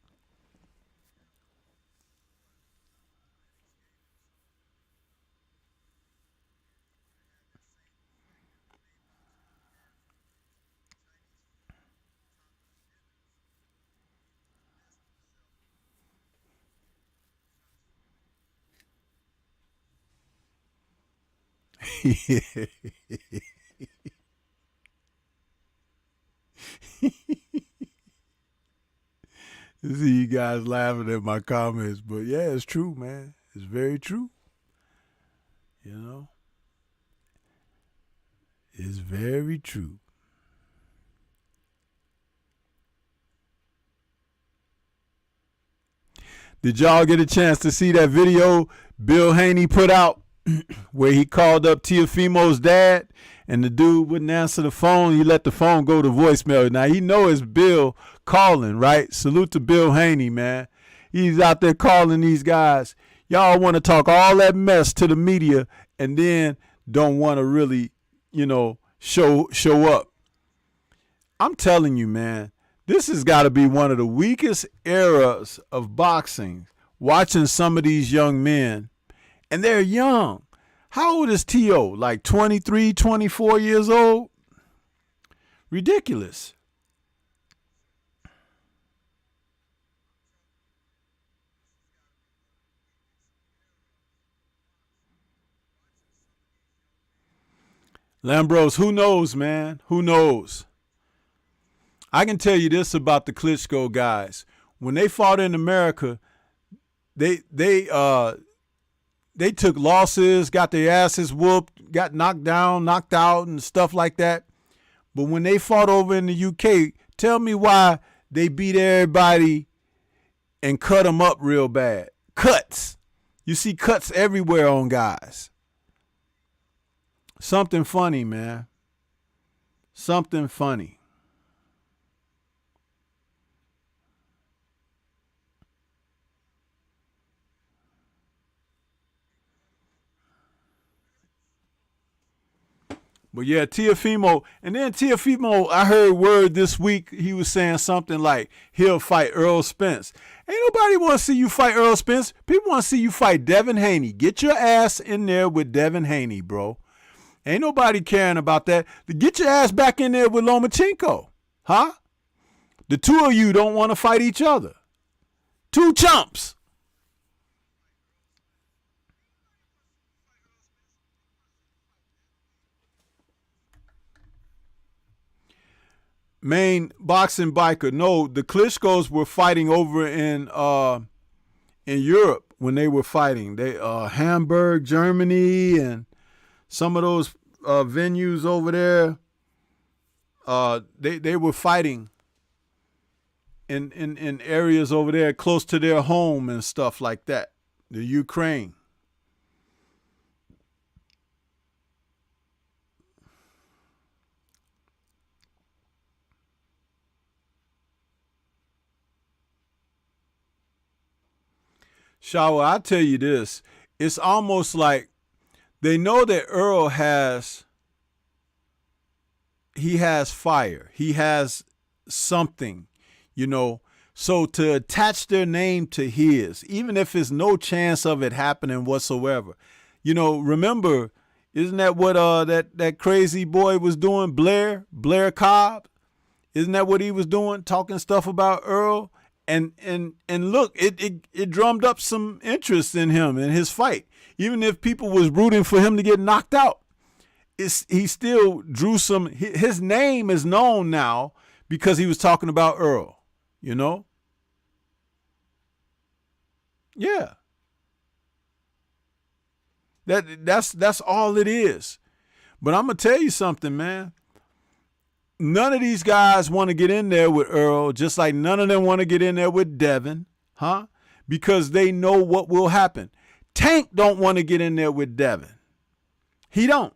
See you guys laughing at my comments, but yeah, it's true, man. It's very true. It's very true. Did y'all get a chance to see that video Bill Haney put out where he called up Teofimo's dad and the dude wouldn't answer the phone? He let the phone go to voicemail. Now, he know it's Bill calling, right? Salute to Bill Haney, man. He's out there calling these guys. Y'all want to talk all that mess to the media and then don't want to really, show up. I'm telling you, man, this has got to be one of the weakest eras of boxing, watching some of these young men. And they're young. How old is T.O.? Like 23, 24 years old? Ridiculous. Lambros, who knows, man? Who knows? I can tell you this about the Klitschko guys. When they fought in America, they took losses, got their asses whooped, got knocked down, knocked out, and stuff like that. But when they fought over in the UK, tell me why they beat everybody and cut them up real bad. Cuts. You see cuts everywhere on guys. Something funny, man. Something funny. But yeah, Teofimo, and then Teofimo, I heard word this week, he was saying something like he'll fight Earl Spence. Ain't nobody want to see you fight Earl Spence. People want to see you fight Devin Haney. Get your ass in there with Devin Haney, bro. Ain't nobody caring about that. Get your ass back in there with Lomachenko. Huh? The two of you don't want to fight each other. Two chumps. Main boxing biker. No, the Klitschkos were fighting over in Europe when they were fighting. They Hamburg, Germany, and some of those venues over there. They were fighting in areas over there close to their home and stuff like that. The Ukraine. Shower, I tell you this, it's almost like they know that Earl has fire. He has something, you know. So to attach their name to his, even if there's no chance of it happening whatsoever, you know, remember, isn't that what that crazy boy was doing, Blair Cobb? Isn't that what he was doing, talking stuff about Earl? And look, it drummed up some interest in him in his fight. Even if people was rooting for him to get knocked out, he still drew some. His name is known now because he was talking about Earl. You know? Yeah. That's all it is. But I'm gonna tell you something, man. None of these guys want to get in there with Earl, just like none of them want to get in there with Devin, huh? Because they know what will happen. Tank don't want to get in there with Devin. He don't.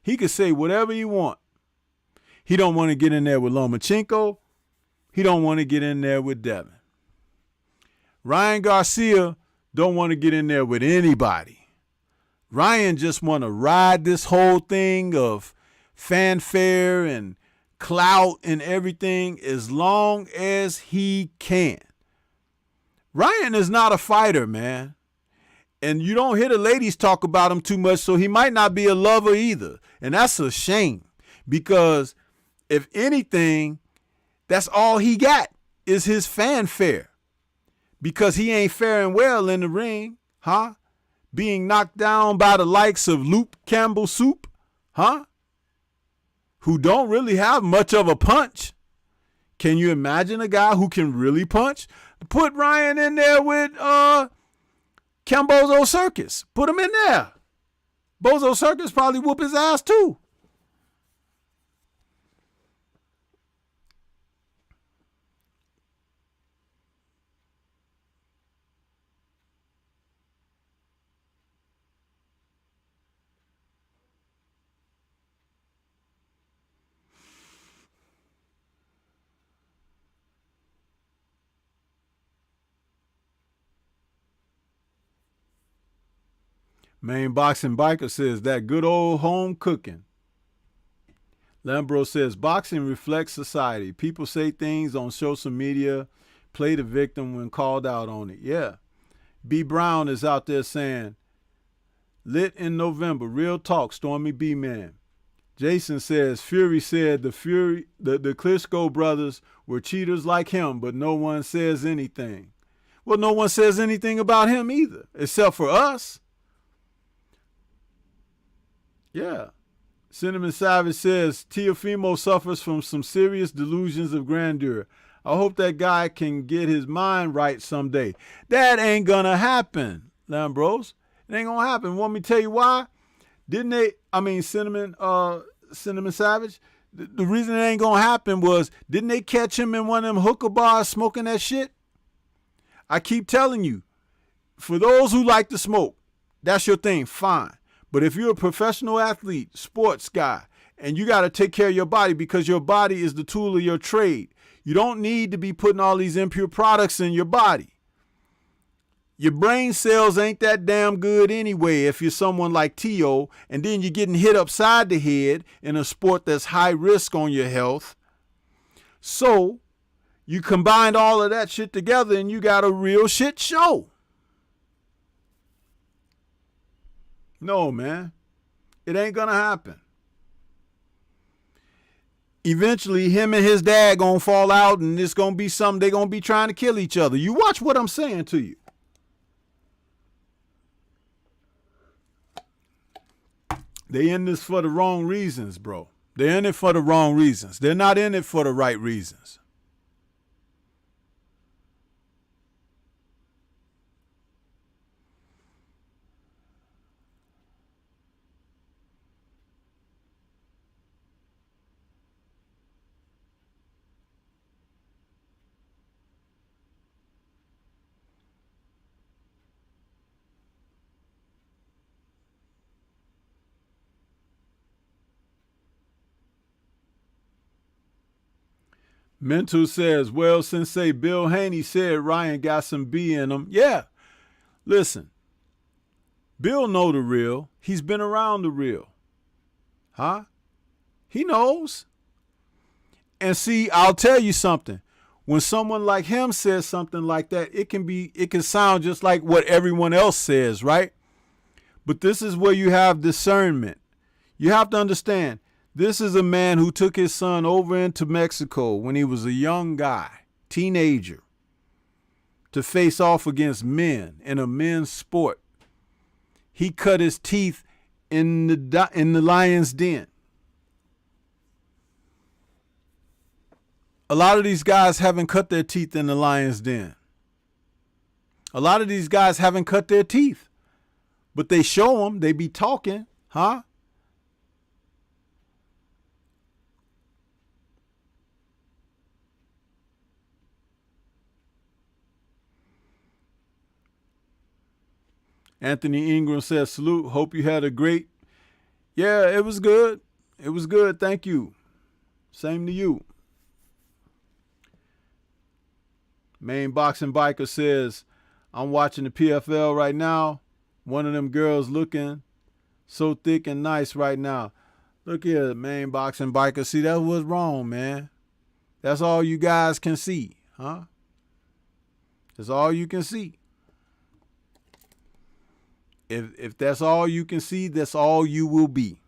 He could say whatever he want. He don't want to get in there with Lomachenko. He don't want to get in there with Devin. Ryan Garcia don't want to get in there with anybody. Ryan just want to ride this whole thing of fanfare and clout and everything as long as he can. Ryan is not a fighter, man. And you don't hear the ladies talk about him too much, so he might not be a lover either. And that's a shame because if anything, that's all he got is his fanfare because he ain't faring well in the ring, huh? Being knocked down by the likes of Luke Campbell Soup, huh? Who don't really have much of a punch. Can you imagine a guy who can really punch? Put Ryan in there with Bozo Circus. Put him in there. Bozo Circus probably whoop his ass too. Main Boxing Biker says that good old home cooking. Lambro says boxing reflects society. People say things on social media, play the victim when called out on it. Yeah. B. Brown is out there saying, Lit in November. Real talk, Stormybman. Jason says, Fury said the Klitschko brothers were cheaters like him, but no one says anything. Well, no one says anything about him either, except for us. Yeah. Cinnamon Savage says, Teofimo suffers from some serious delusions of grandeur. I hope that guy can get his mind right someday. That ain't gonna happen, Lambros. It ain't gonna happen. Want me to tell you why? Cinnamon Savage, the reason it ain't gonna happen was, didn't they catch him in one of them hookah bars smoking that shit? I keep telling you, for those who like to smoke, that's your thing, fine. But if you're a professional athlete, sports guy, and you got to take care of your body because your body is the tool of your trade, you don't need to be putting all these impure products in your body. Your brain cells ain't that damn good anyway if you're someone like T.O., and then you're getting hit upside the head in a sport that's high risk on your health. So you combined all of that shit together and you got a real shit show. No, man. It ain't gonna happen. Eventually, him and his dad gonna fall out and it's gonna be something they gonna be trying to kill each other. You watch what I'm saying to you. They in this for the wrong reasons, bro. They're in it for the wrong reasons. They're not in it for the right reasons. Mental says, well, Sensei, Bill Haney said Ryan got some B in him. Yeah. Listen, Bill know the real. He's been around the real. Huh? He knows. And see, I'll tell you something. When someone like him says something like that, it can sound just like what everyone else says, right? But this is where you have discernment. You have to understand, this is a man who took his son over into Mexico when he was a young guy, teenager, to face off against men in a men's sport. He cut his teeth in the lion's den. A lot of these guys haven't cut their teeth in the lion's den. A lot of these guys haven't cut their teeth, but they show them, they be talking, huh? Anthony Ingram says, salute. Hope you had a great. Yeah, it was good. It was good. Thank you. Same to you. Main Boxing Biker says, I'm watching the PFL right now. One of them girls looking so thick and nice right now. Look here, Main Boxing Biker. See, that was wrong, man. That's all you guys can see, huh? That's all you can see. If that's all you can see, that's all you will be.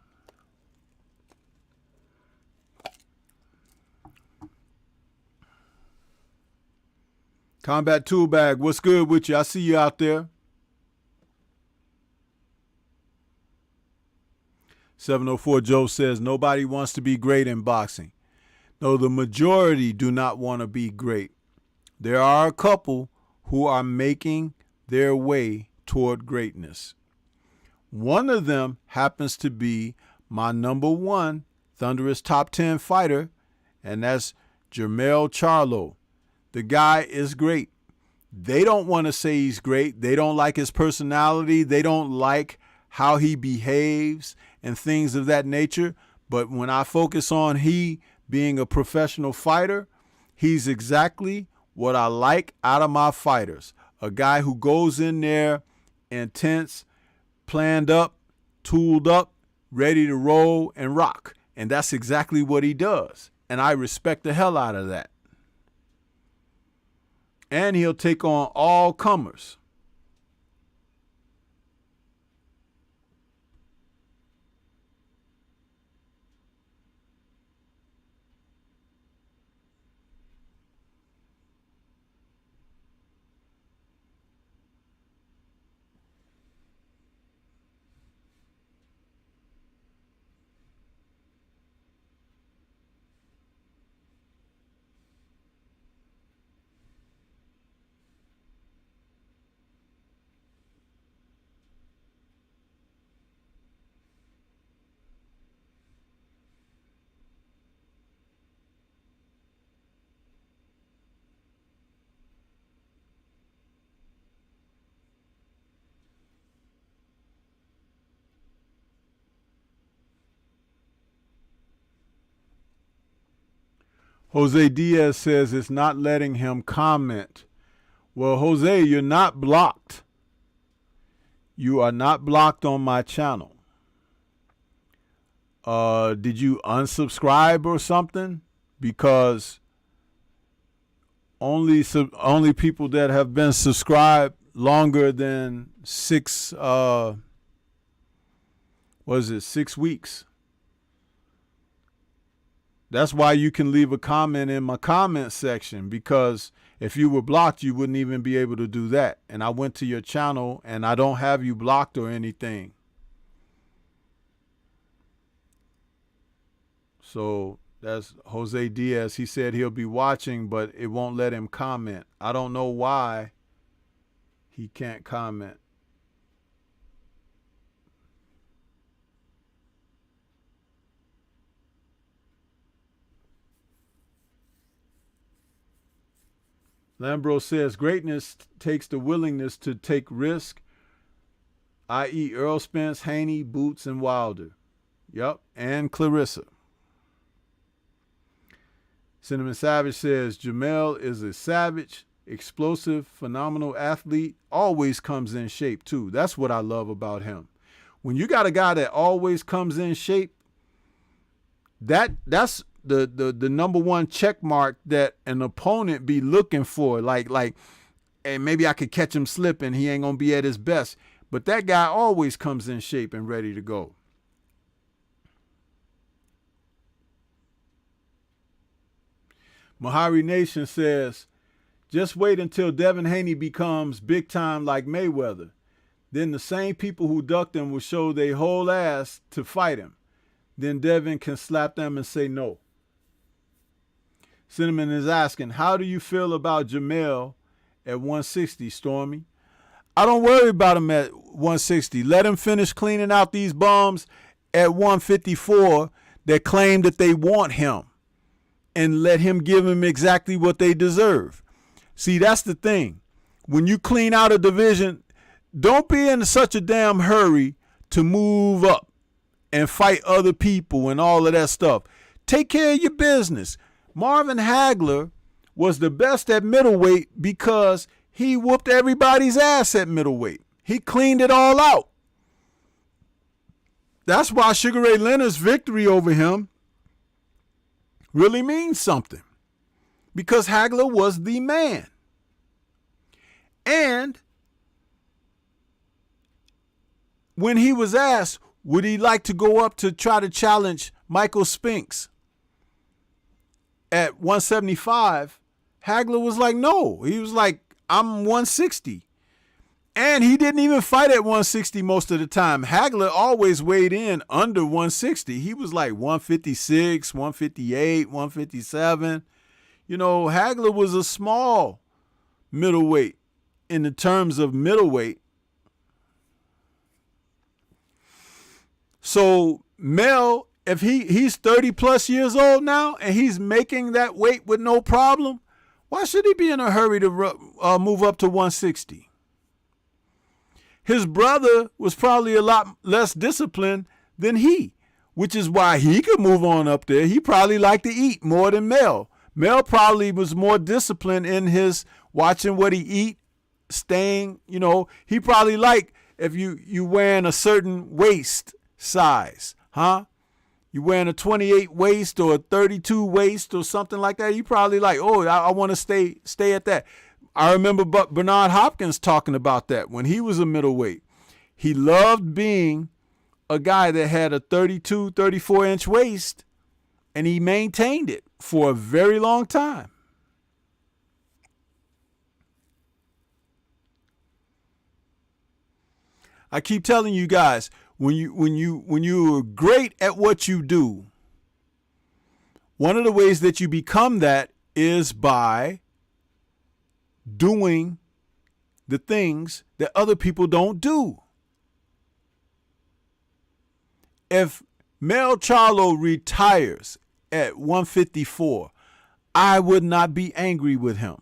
Combat Tool Bag, what's good with you? I see you out there. 704 Joe says, nobody wants to be great in boxing. No, the majority do not want to be great. There are a couple who are making their way toward greatness. One of them happens to be my number one Thunderous top 10 fighter, and that's Jermell Charlo. The guy is great. They don't want to say he's great. They don't like his personality. They don't like how he behaves and things of that nature. But when I focus on he being a professional fighter, he's exactly what I like out of my fighters. A guy who goes in there intense, planned up, tooled up, ready to roll and rock. And that's exactly what he does. And I respect the hell out of that. And he'll take on all comers. Jose Diaz says it's not letting him comment. Well, Jose, you're not blocked. You are not blocked on my channel. Did you unsubscribe or something? Because only people that have been subscribed longer than 6 weeks. That's why you can leave a comment in my comment section, because if you were blocked, you wouldn't even be able to do that. And I went to your channel and I don't have you blocked or anything. So that's Jose Diaz. He said he'll be watching, but it won't let him comment. I don't know why he can't comment. Lambro says greatness takes the willingness to take risk, i.e. Earl Spence, Haney, Boots, and Wilder. Yep, and Clarissa. Cinnamon Savage says Jamel is a savage, explosive, phenomenal athlete, always comes in shape too. That's what I love about him. When you got a guy that always comes in shape, that's the number one check mark that an opponent be looking for. Like, hey, maybe I could catch him slipping. He ain't gonna be at his best. But that guy always comes in shape and ready to go. Mahari Nation says, just wait until Devin Haney becomes big time like Mayweather. Then the same people who ducked him will show their whole ass to fight him. Then Devin can slap them and say no. Cinnamon is asking, how do you feel about Jamel at 160, Stormy? I don't worry about him at 160. Let him finish cleaning out these bums at 154 that claim that they want him, and let him give them exactly what they deserve. See, that's the thing. When you clean out a division, don't be in such a damn hurry to move up and fight other people and all of that stuff. Take care of your business. Marvin Hagler was the best at middleweight because he whooped everybody's ass at middleweight. He cleaned it all out. That's why Sugar Ray Leonard's victory over him really means something, because Hagler was the man. And when he was asked, would he like to go up to try to challenge Michael Spinks at 175, Hagler was like, no. He was like, I'm 160. And he didn't even fight at 160 most of the time. Hagler always weighed in under 160. He was like 156, 158, 157. You know, Hagler was a small middleweight in the terms of middleweight. So Mel, if he's 30 plus years old now and he's making that weight with no problem, why should he be in a hurry to move up to 160? His brother was probably a lot less disciplined than he, which is why he could move on up there. He probably liked to eat more than Mel. Mel probably was more disciplined in his watching what he eat, staying, you know. He probably liked if you wearing a certain waist size, huh? You wearing a 28 waist or a 32 waist or something like that. You probably like, oh, I want to stay at that. I remember Bernard Hopkins talking about that when he was a middleweight. He loved being a guy that had a 32, 34-inch waist, and he maintained it for a very long time. I keep telling you guys, when you're great at what you do, one of the ways that you become that is by doing the things that other people don't do. If Mel Charlo retires at 154, I would not be angry with him,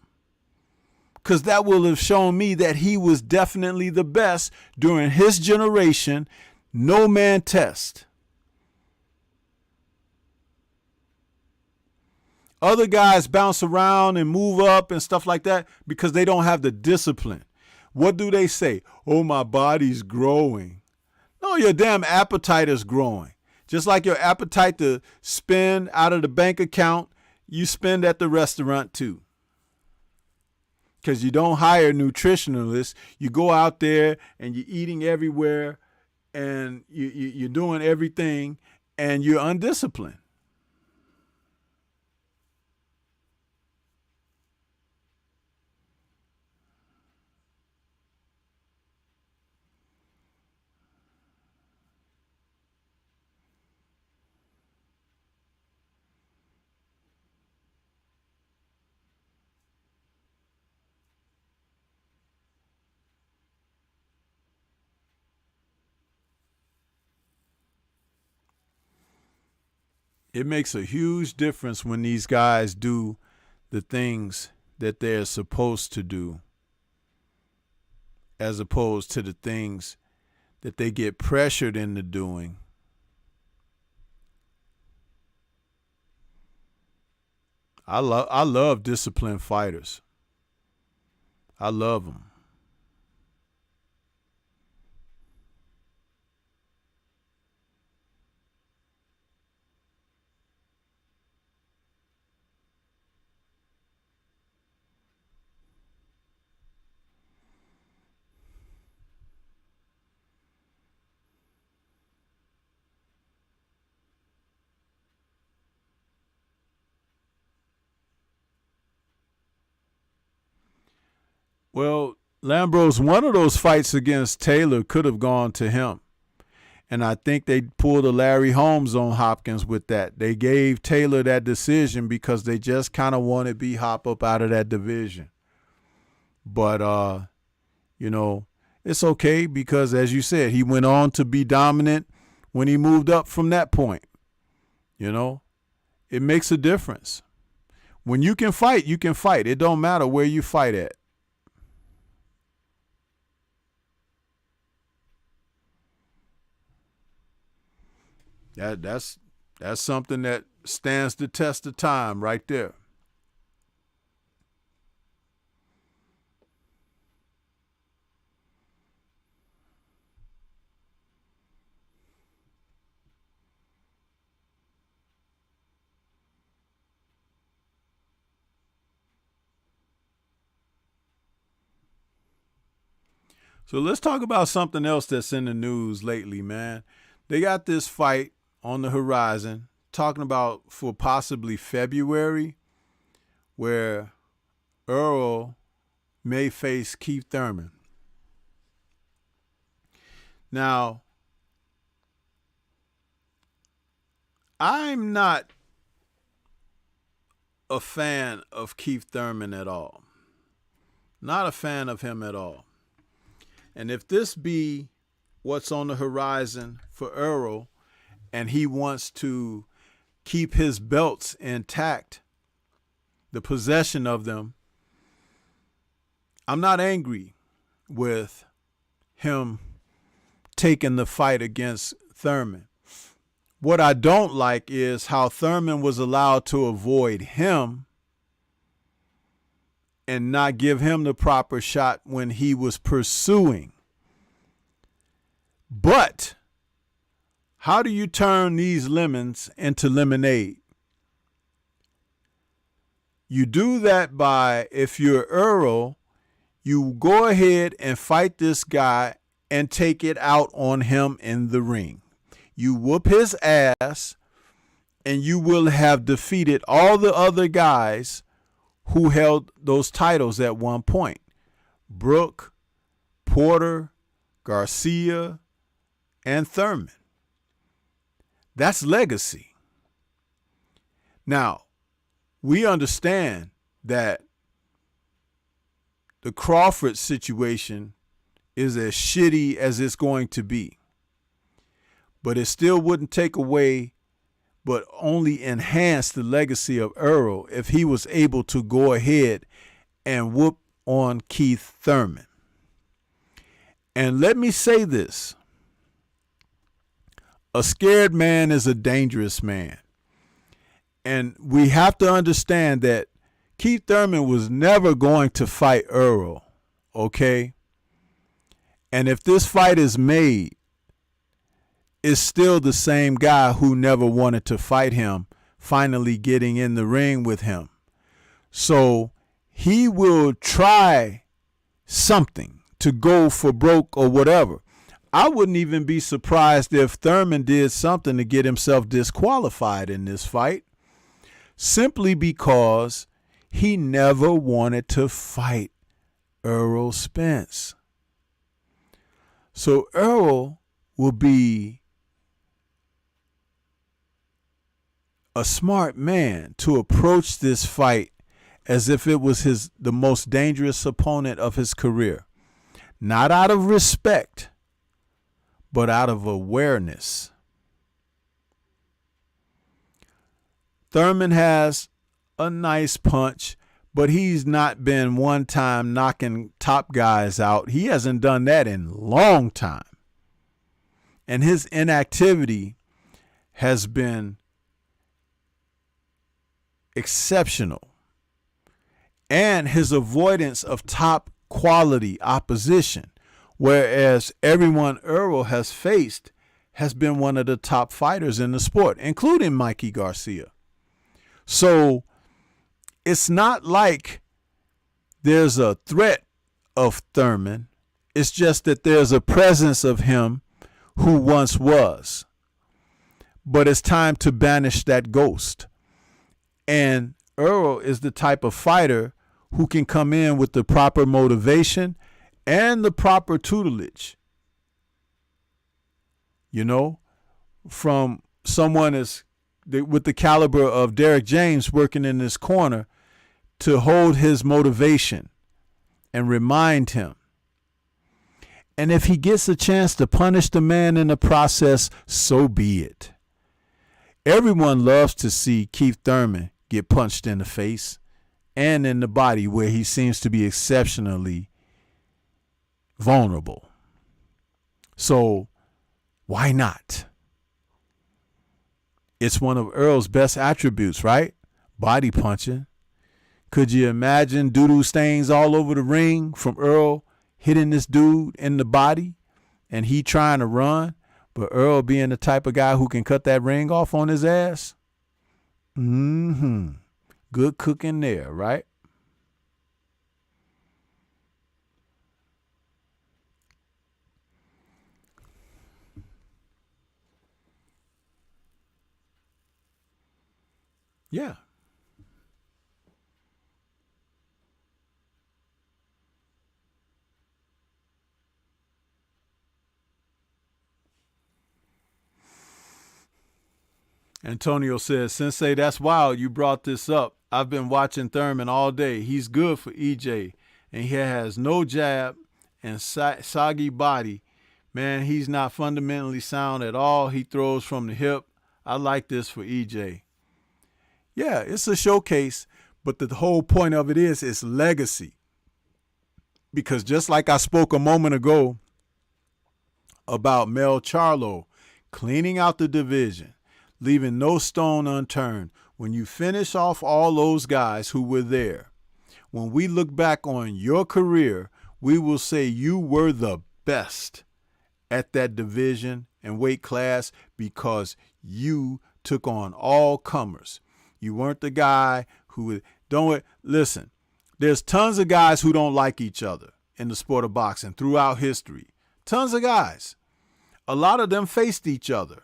because that will have shown me that he was definitely the best during his generation. No man test. Other guys bounce around and move up and stuff like that because they don't have the discipline. What do they say? Oh, my body's growing. No, your damn appetite is growing. Just like your appetite to spend out of the bank account, you spend at the restaurant too. Because you don't hire nutritionalists. You go out there and you're eating everywhere and you're doing everything and you're undisciplined. It makes a huge difference when these guys do the things that they're supposed to do, as opposed to the things that they get pressured into doing. I love disciplined fighters. I love them. Well, Lambros, one of those fights against Taylor could have gone to him. And I think they pulled a Larry Holmes on Hopkins with that. They gave Taylor that decision because they just kind of wanted B-Hop up out of that division. But, you know, it's okay because, as you said, he went on to be dominant when he moved up from that point. You know, it makes a difference. When you can fight, you can fight. It don't matter where you fight at. That's something that stands the test of time right there. So let's talk about something else that's in the news lately, man. They got this fight on the horizon, talking about for possibly February, where Earl may face Keith Thurman. Now, I'm not a fan of Keith Thurman at all. Not a fan of him at all. And if this be what's on the horizon for Earl, and he wants to keep his belts intact, the possession of them, I'm not angry with him taking the fight against Thurman. What I don't like is how Thurman was allowed to avoid him and not give him the proper shot when he was pursuing. But how do you turn these lemons into lemonade? You do that by, if you're Earl, you go ahead and fight this guy and take it out on him in the ring. You whoop his ass, and you will have defeated all the other guys who held those titles at one point. Brooke, Porter, Garcia, and Thurman. That's legacy. Now, we understand that the Crawford situation is as shitty as it's going to be. But it still wouldn't take away, but only enhance the legacy of Earl if he was able to go ahead and whoop on Keith Thurman. And let me say this. A scared man is a dangerous man. And we have to understand that Keith Thurman was never going to fight Earl, okay? And if this fight is made, it's still the same guy who never wanted to fight him finally getting in the ring with him. So he will try something to go for broke or whatever. I wouldn't even be surprised if Thurman did something to get himself disqualified in this fight, simply because he never wanted to fight Errol Spence. So Errol will be a smart man to approach this fight as if it was the most dangerous opponent of his career. Not out of respect, but out of awareness. Thurman has a nice punch, but he's not been one time knocking top guys out. He hasn't done that in a long time. And his inactivity has been exceptional. And his avoidance of top quality opposition, whereas everyone Earl has faced has been one of the top fighters in the sport, including Mikey Garcia. So it's not like there's a threat of Thurman. It's just that there's a presence of him who once was. But it's time to banish that ghost. And Earl is the type of fighter who can come in with the proper motivation and the proper tutelage. You know, from someone with the caliber of Derek James working in this corner to hold his motivation and remind him. And if he gets a chance to punish the man in the process, so be it. Everyone loves to see Keith Thurman get punched in the face and in the body, where he seems to be exceptionally vulnerable. So why not? It's one of Earl's best attributes, right? Body punching. Could you imagine doo-doo stains all over the ring from Earl hitting this dude in the body and he trying to run, but Earl being the type of guy who can cut that ring off on his ass? Good cooking there, right? Yeah. Antonio says, Sensei, that's wild you brought this up. I've been watching Thurman all day. He's good for EJ, and he has no jab and soggy body. Man, he's not fundamentally sound at all. He throws from the hip. I like this for EJ. Yeah, it's a showcase, but the whole point of it is it's legacy. Because just like I spoke a moment ago about Mel Charlo cleaning out the division, leaving no stone unturned, when you finish off all those guys who were there, when we look back on your career, we will say you were the best at that division and weight class because you took on all comers. You weren't the guy who listen, there's tons of guys who don't like each other in the sport of boxing throughout history. Tons of guys. A lot of them faced each other.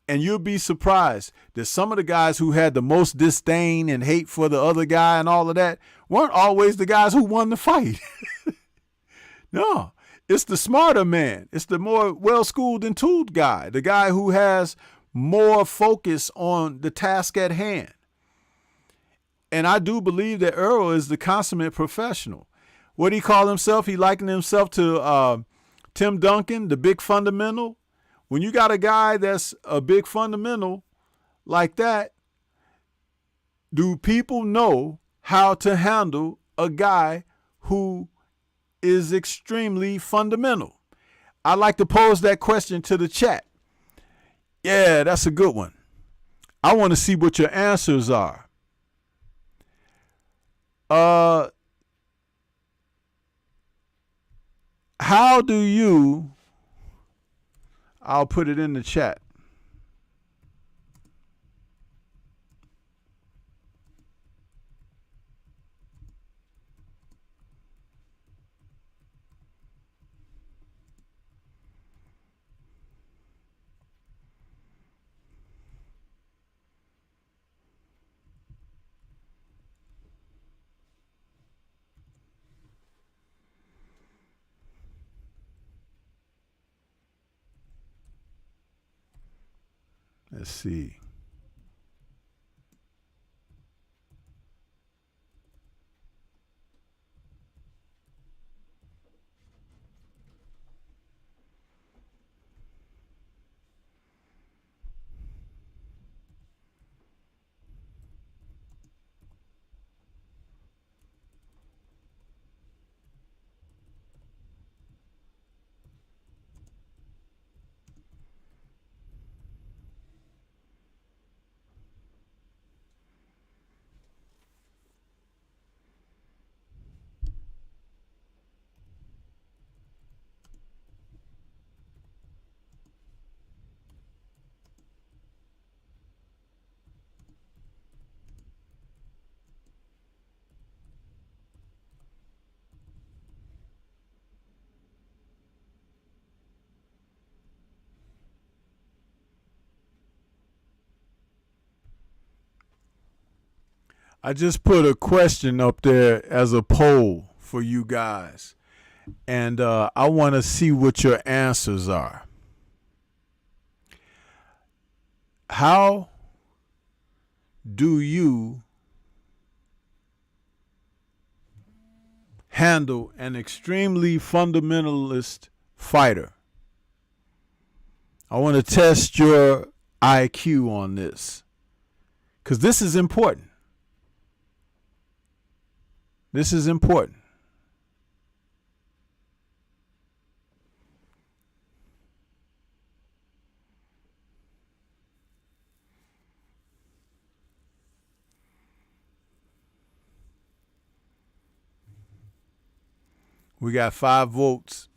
And you'll be surprised that some of the guys who had the most disdain and hate for the other guy and all of that weren't always the guys who won the fight. No, it's the smarter man. It's the more well-schooled and tooled guy, the guy who has more focus on the task at hand. And I do believe that Earl is the consummate professional. What do he call himself? He likened himself to Tim Duncan, the big fundamental. When you got a guy that's a big fundamental like that, do people know how to handle a guy who is extremely fundamental? I'd like to pose that question to the chat. Yeah, that's a good one. I want to see what your answers are. How do you, I'll put it in the chat. Let's see. I just put a question up there as a poll for you guys, and I want to see what your answers are. How do you handle an extremely fundamentalist fighter? I want to test your IQ on this, because this is important. This is important. We got 5 votes.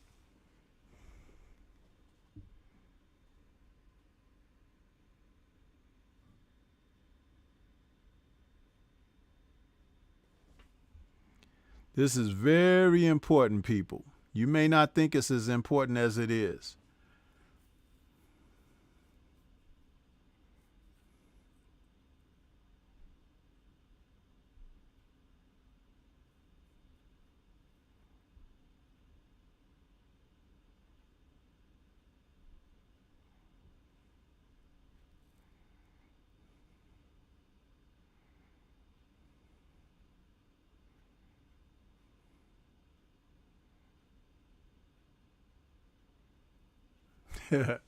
This is very important, people. You may not think it's as important as it is. There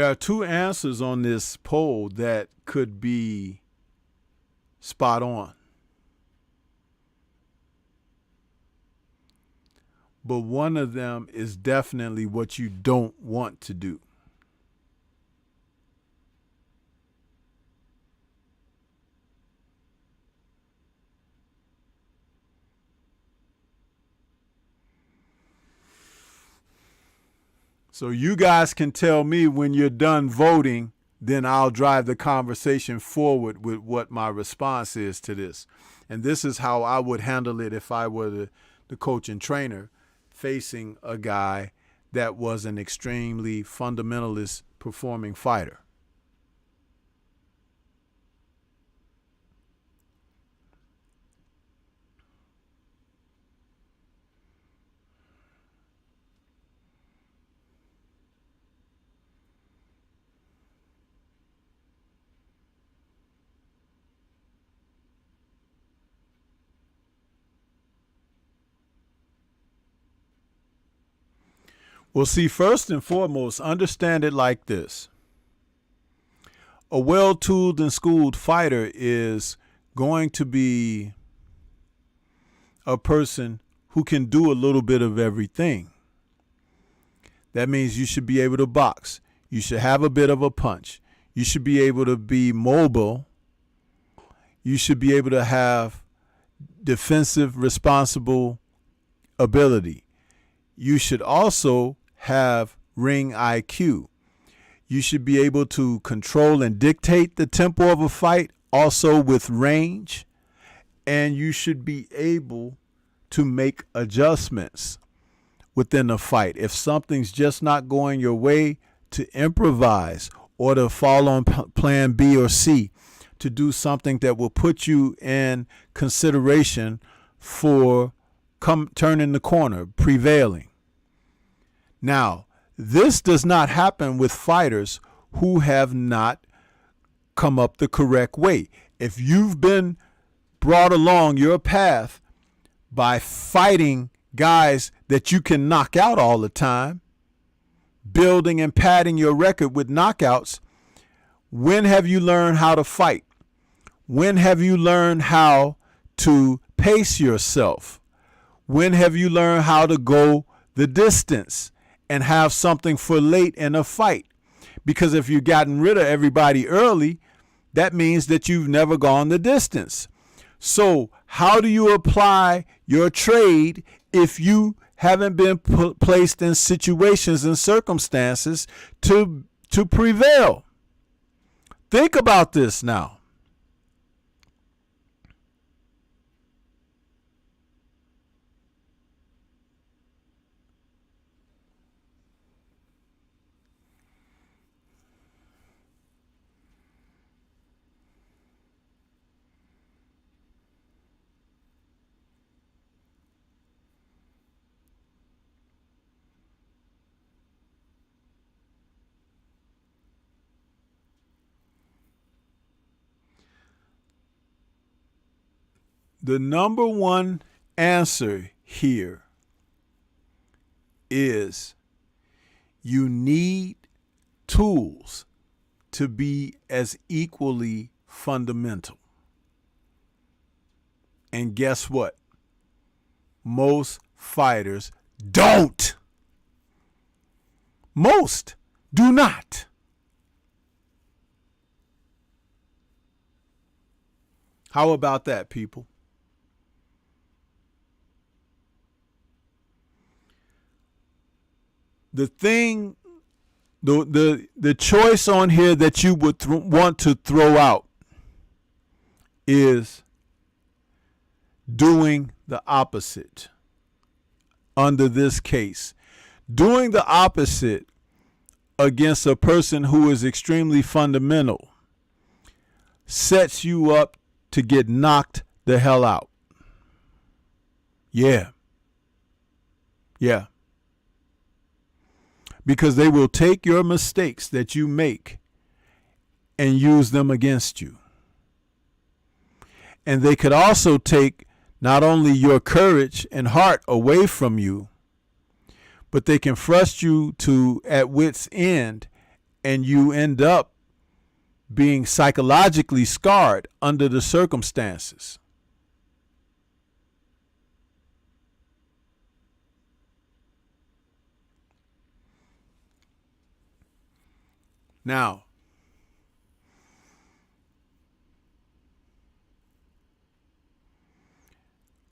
are 2 answers on this poll that could be spot on. But one of them is definitely what you don't want to do. So you guys can tell me when you're done voting, then I'll drive the conversation forward with what my response is to this. And this is how I would handle it if I were the coach and trainer facing a guy that was an extremely fundamentalist performing fighter. Well, see, first and foremost, understand it like this. A well-tooled and schooled fighter is going to be a person who can do a little bit of everything. That means you should be able to box. You should have a bit of a punch. You should be able to be mobile. You should be able to have defensive, responsible ability. You should also have ring IQ. You should be able to control and dictate the tempo of a fight, also with range. And you should be able to make adjustments within a fight. If something's just not going your way, to improvise or to fall on plan B or C, to do something that will put you in consideration for turning the corner, prevailing. Now, this does not happen with fighters who have not come up the correct way. If you've been brought along your path by fighting guys that you can knock out all the time, building and padding your record with knockouts, when have you learned how to fight? When have you learned how to pace yourself? When have you learned how to go the distance and have something for late in a fight? Because if you've gotten rid of everybody early, that means that you've never gone the distance. So how do you apply your trade if you haven't been placed in situations and circumstances to prevail? Think about this now. The number one answer here is you need tools to be as equally fundamental. And guess what? Most fighters don't. Most do not. How about that, people? The thing, the choice on here that you would want to throw out is doing the opposite under this case. Doing the opposite against a person who is extremely fundamental sets you up to get knocked the hell out. Yeah. Because they will take your mistakes that you make and use them against you. And they could also take not only your courage and heart away from you, but they can frustrate you to at wit's end, and you end up being psychologically scarred under the circumstances. Now,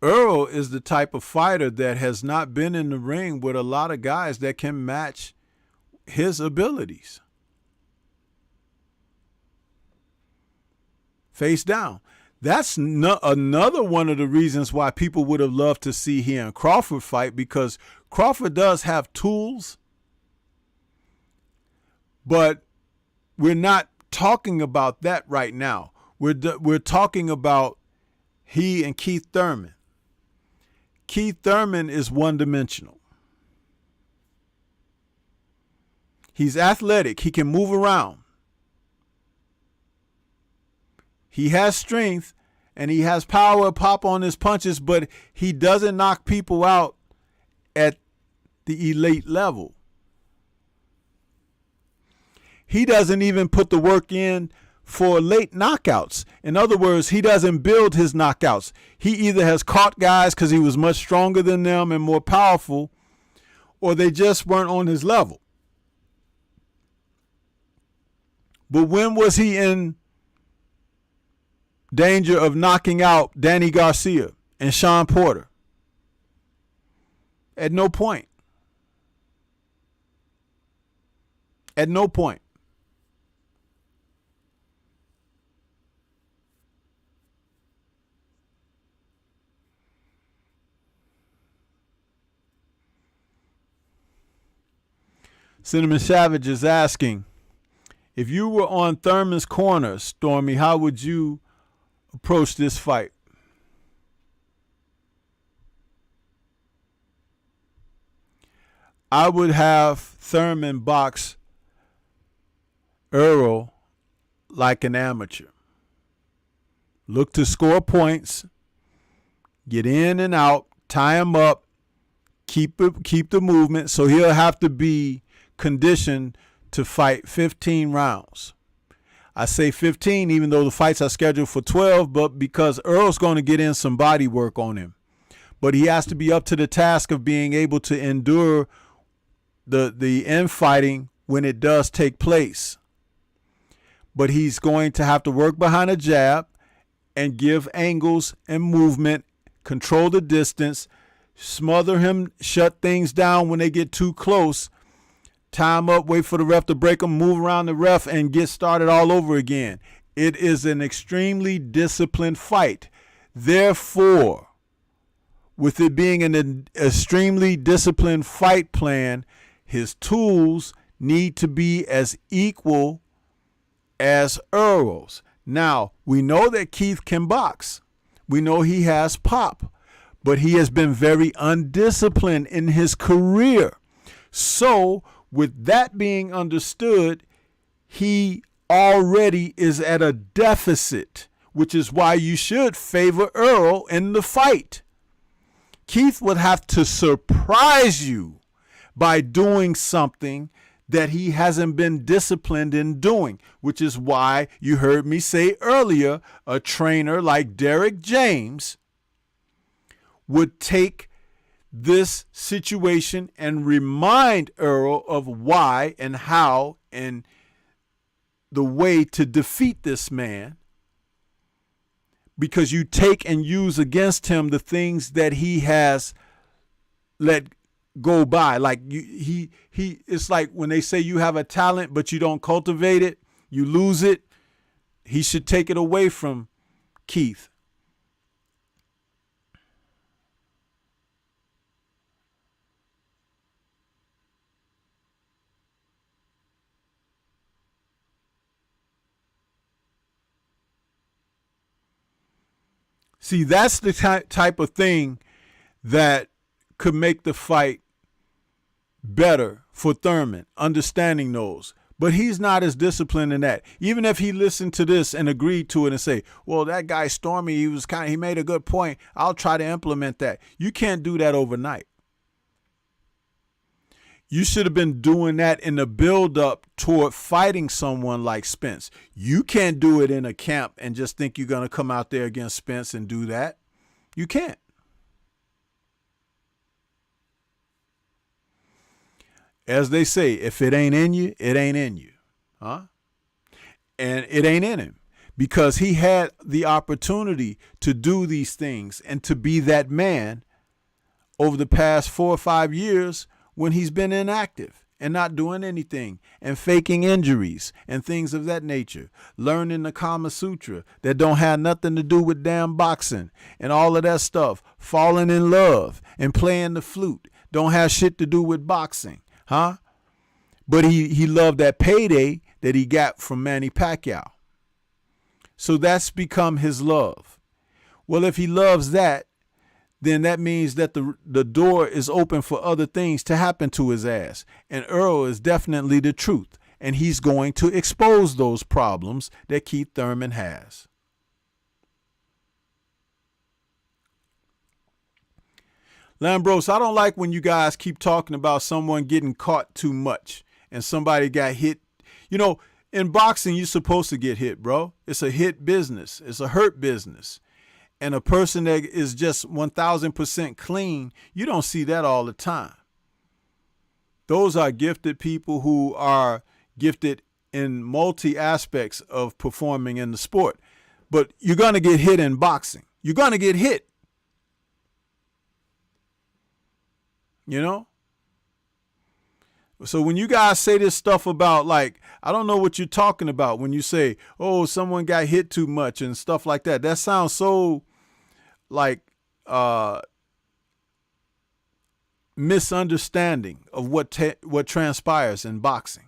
Earl is the type of fighter that has not been in the ring with a lot of guys that can match his abilities. Face down. That's another one of the reasons why people would have loved to see he and Crawford fight, because Crawford does have tools, but we're not talking about that right now. We're talking about he and Keith Thurman. Keith Thurman is one-dimensional. He's athletic. He can move around. He has strength and he has power, pop on his punches, but he doesn't knock people out at the elite level. He doesn't even put the work in for late knockouts. In other words, he doesn't build his knockouts. He either has caught guys because he was much stronger than them and more powerful, or they just weren't on his level. But when was he in danger of knocking out Danny Garcia and Sean Porter? At no point. At no point. Cinnamon Savage is asking, if you were on Thurman's corner, Stormy, how would you approach this fight? I would have Thurman box Earl like an amateur. Look to score points, get in and out, tie him up, keep the movement, so he'll have to be conditioned to fight 15 rounds. I say 15 even though the fights are scheduled for 12, but because Earl's going to get in some body work on him. But he has to be up to the task of being able to endure the infighting when it does take place. But he's going to have to work behind a jab and give angles and movement, control the distance, smother him, shut things down when they get too close, tie him up, wait for the ref to break him, move around the ref, and get started all over again. It is an extremely disciplined fight. Therefore, with it being an extremely disciplined fight plan, his tools need to be as equal as Earl's. Now, we know that Keith can box. We know he has pop, but he has been very undisciplined in his career. So, with that being understood, he already is at a deficit, which is why you should favor Earl in the fight. Keith would have to surprise you by doing something that he hasn't been disciplined in doing, which is why you heard me say earlier, a trainer like Derek James would take this situation and remind Earl of why and how and the way to defeat this man, because you take and use against him the things that he has let go by. Like he it's like when they say you have a talent but you don't cultivate it, you lose it. He should take it away from Keith. See, that's the type of thing that could make the fight better for Thurman, understanding those. But he's not as disciplined in that. Even if he listened to this and agreed to it and say, well, that guy Stormy, he made a good point, I'll try to implement that. You can't do that overnight. You should have been doing that in the build-up toward fighting someone like Spence. You can't do it in a camp and just think you're going to come out there against Spence and do that. You can't. As they say, if it ain't in you, it ain't in you. Huh? And it ain't in him because he had the opportunity to do these things and to be that man over the past 4 or 5 years when he's been inactive and not doing anything and faking injuries and things of that nature, learning the Kama Sutra that don't have nothing to do with damn boxing and all of that stuff, falling in love and playing the flute don't have shit to do with boxing, huh? But he loved that payday that he got from Manny Pacquiao. So that's become his love. Well, if he loves that, then that means that the door is open for other things to happen to his ass. And Earl is definitely the truth. And he's going to expose those problems that Keith Thurman has. Lambros, I don't like when you guys keep talking about someone getting caught too much and somebody got hit. You know, in boxing, you're supposed to get hit, bro. It's a hit business. It's a hurt business. And a person that is just 1,000% clean, you don't see that all the time. Those are gifted people who are gifted in multi aspects of performing in the sport. But you're going to get hit in boxing. You're going to get hit. You know? So when you guys say this stuff about, like, I don't know what you're talking about when you say, oh, someone got hit too much and stuff like that. That sounds so like misunderstanding of what transpires in boxing.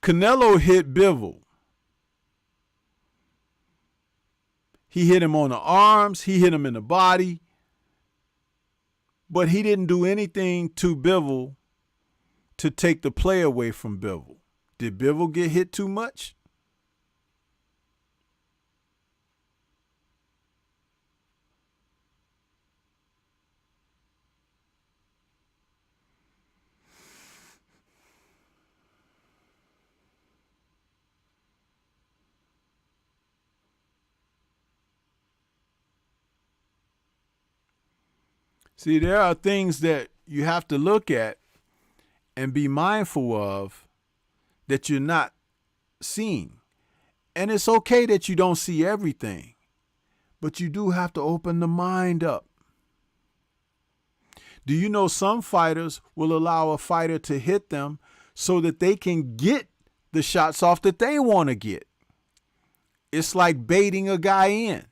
Canelo hit Bivol. He hit him on the arms. He hit him in the body. But he didn't do anything to Bivol to take the play away from Bivol. Did Bivol get hit too much? See, there are things that you have to look at and be mindful of that you're not seeing. And it's okay that you don't see everything, but you do have to open the mind up. Do you know some fighters will allow a fighter to hit them so that they can get the shots off that they want to get? It's like baiting a guy in.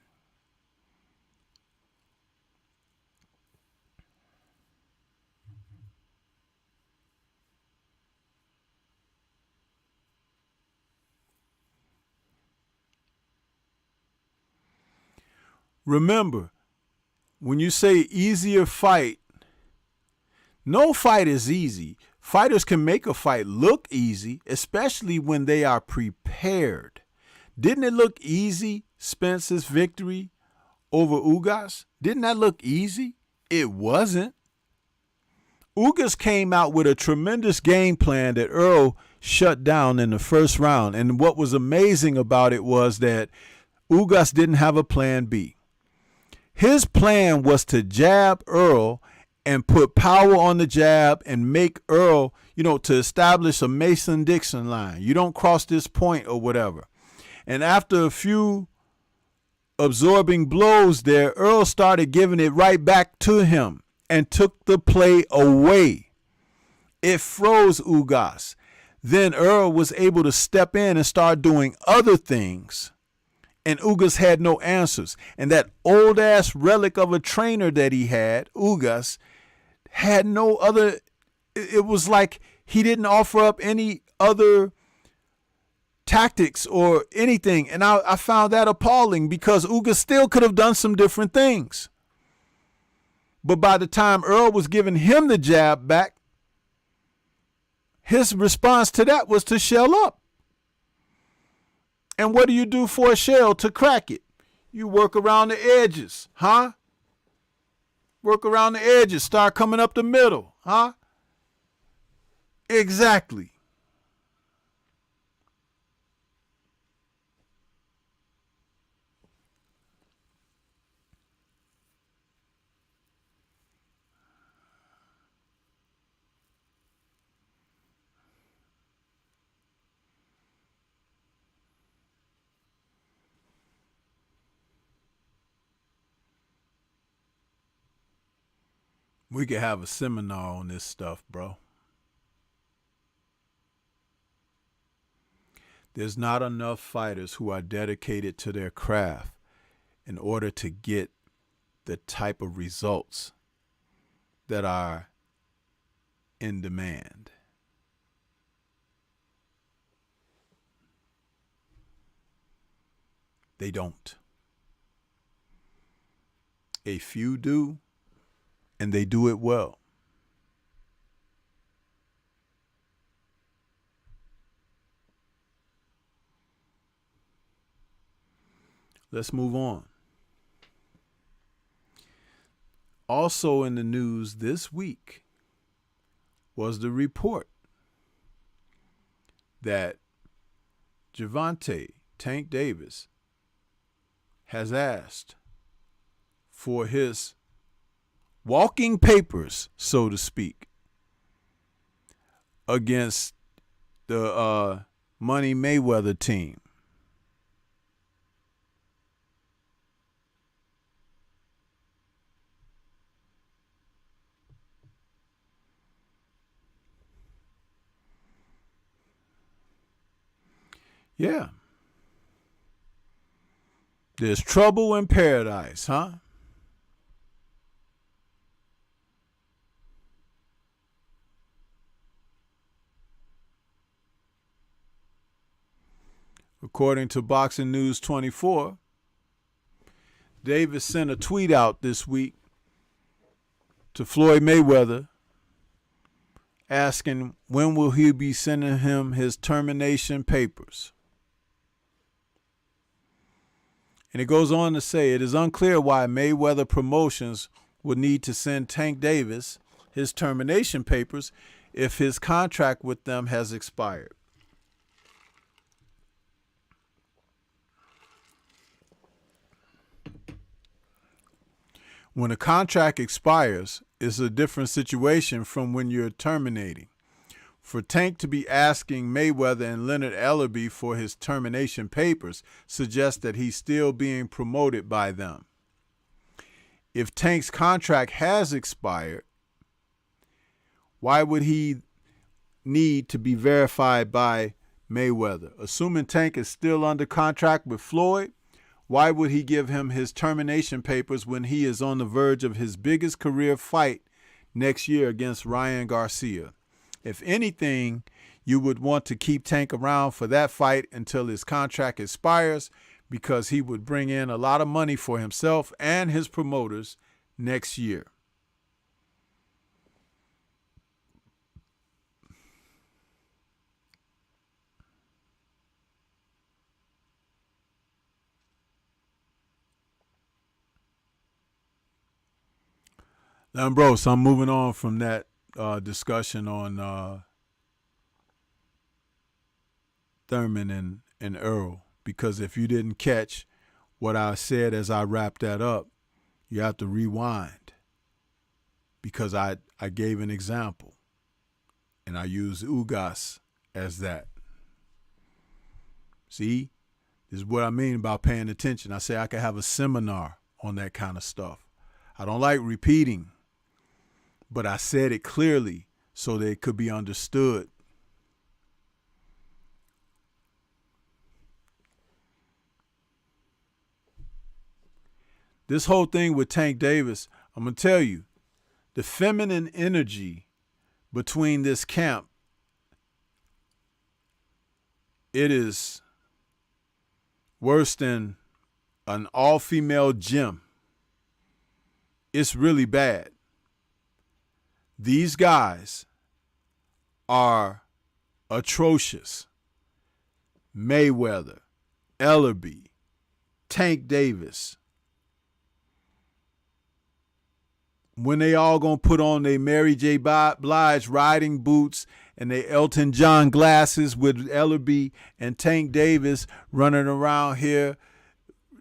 Remember, when you say easier fight, no fight is easy. Fighters can make a fight look easy, especially when they are prepared. Didn't it look easy, Spence's victory over Ugas? Didn't that look easy? It wasn't. Ugas came out with a tremendous game plan that Earl shut down in the first round. And what was amazing about it was that Ugas didn't have a plan B. His plan was to jab Earl and put power on the jab and make Earl, to establish a Mason-Dixon line. You don't cross this point or whatever. And after a few absorbing blows there, Earl started giving it right back to him and took the play away. It froze Ugas. Then Earl was able to step in and start doing other things. And Ugas had no answers. And that old ass relic of a trainer that he had, Ugas, had no other. It was like he didn't offer up any other tactics or anything. And I found that appalling because Ugas still could have done some different things. But by the time Earl was giving him the jab back, his response to that was to shell up. And what do you do for a shell to crack it? You work around the edges, huh? Work around the edges, start coming up the middle, huh? Exactly. We could have a seminar on this stuff, bro. There's not enough fighters who are dedicated to their craft in order to get the type of results that are in demand. They don't. A few do. And they do it well. Let's move on. Also in the news this week was the report that Gervonta Tank Davis has asked for his walking papers, so to speak, against the Money Mayweather team. Yeah. There's trouble in paradise, huh? According to Boxing News 24, Davis sent a tweet out this week to Floyd Mayweather asking when will he be sending him his termination papers. And it goes on to say, it is unclear why Mayweather Promotions would need to send Tank Davis his termination papers if his contract with them has expired. When a contract expires, it's a different situation from when you're terminating. For Tank to be asking Mayweather and Leonard Ellerbe for his termination papers suggests that he's still being promoted by them. If Tank's contract has expired, why would he need to be verified by Mayweather? Assuming Tank is still under contract with Floyd, why would he give him his termination papers when he is on the verge of his biggest career fight next year against Ryan Garcia? If anything, you would want to keep Tank around for that fight until his contract expires, because he would bring in a lot of money for himself and his promoters next year. Ambrose, I'm moving on from that discussion on Thurman and Earl, because if you didn't catch what I said as I wrapped that up, you have to rewind, because I gave an example and I used Ugas as that. See, this is what I mean about paying attention. I say I could have a seminar on that kind of stuff. I don't like repeating, but I said it clearly so that it could be understood. This whole thing with Tank Davis, I'm going to tell you, the feminine energy between this camp, it is worse than an all-female gym. It's really bad. These guys are atrocious. Mayweather, Ellerbe, Tank Davis. When they all gonna put on their Mary J. Blige riding boots and their Elton John glasses with Ellerbe and Tank Davis running around here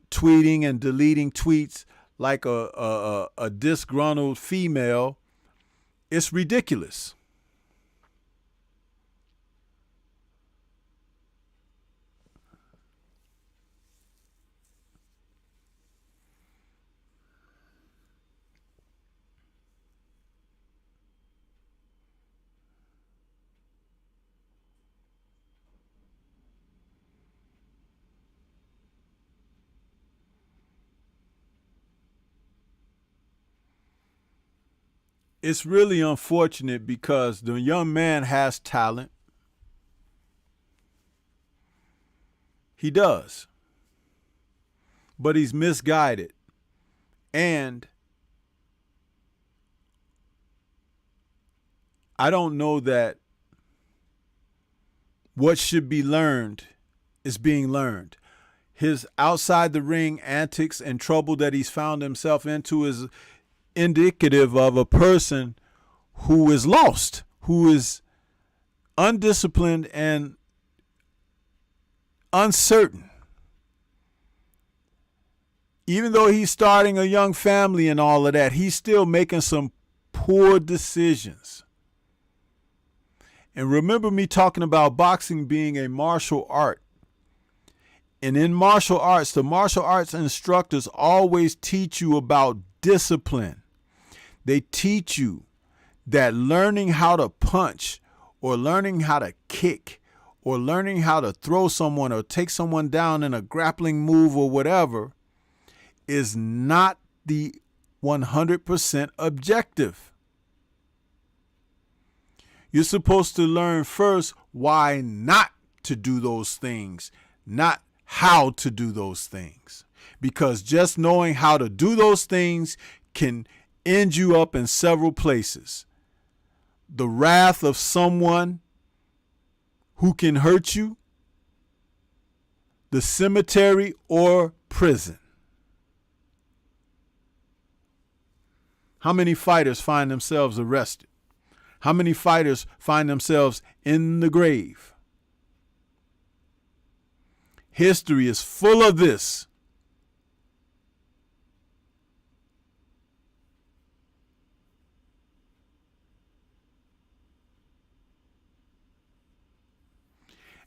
tweeting and deleting tweets like a disgruntled female, it's ridiculous. It's really unfortunate because the young man has talent. He does. But he's misguided. And I don't know that what should be learned is being learned. His outside the ring antics and trouble that he's found himself into is indicative of a person who is lost, who is undisciplined and uncertain. even though he's starting a young family and all of that, he's still making some poor decisions. And remember me talking about boxing being a martial art. And in martial arts, the martial arts instructors always teach you about discipline. They teach you that learning how to punch or learning how to kick or learning how to throw someone or take someone down in a grappling move or whatever is not the 100% objective. You're supposed to learn first why not to do those things, not how to do those things. Because just knowing how to do those things can end you up in several places. The wrath of someone who can hurt you, the cemetery, or prison. How many fighters find themselves arrested? How many fighters find themselves in the grave? History is full of this.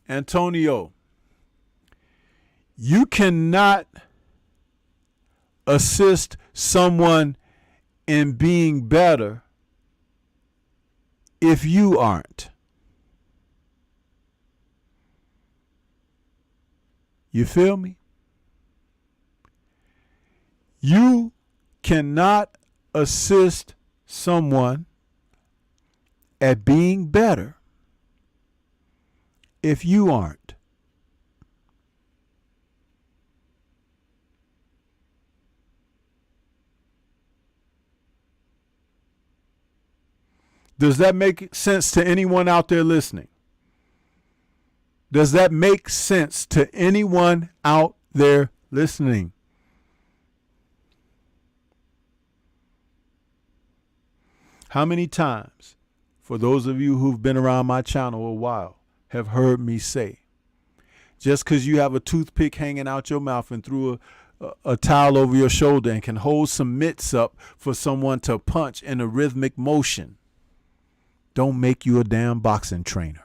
Antonio, you cannot assist someone in being better if you aren't. You feel me? You cannot assist someone at being better if you aren't. Does that make sense to anyone out there listening? Does that make sense to anyone out there listening? How many times, for those of you who've been around my channel a while, have heard me say, just because you have a toothpick hanging out your mouth and threw a towel over your shoulder and can hold some mitts up for someone to punch in a rhythmic motion, don't make you a damn boxing trainer.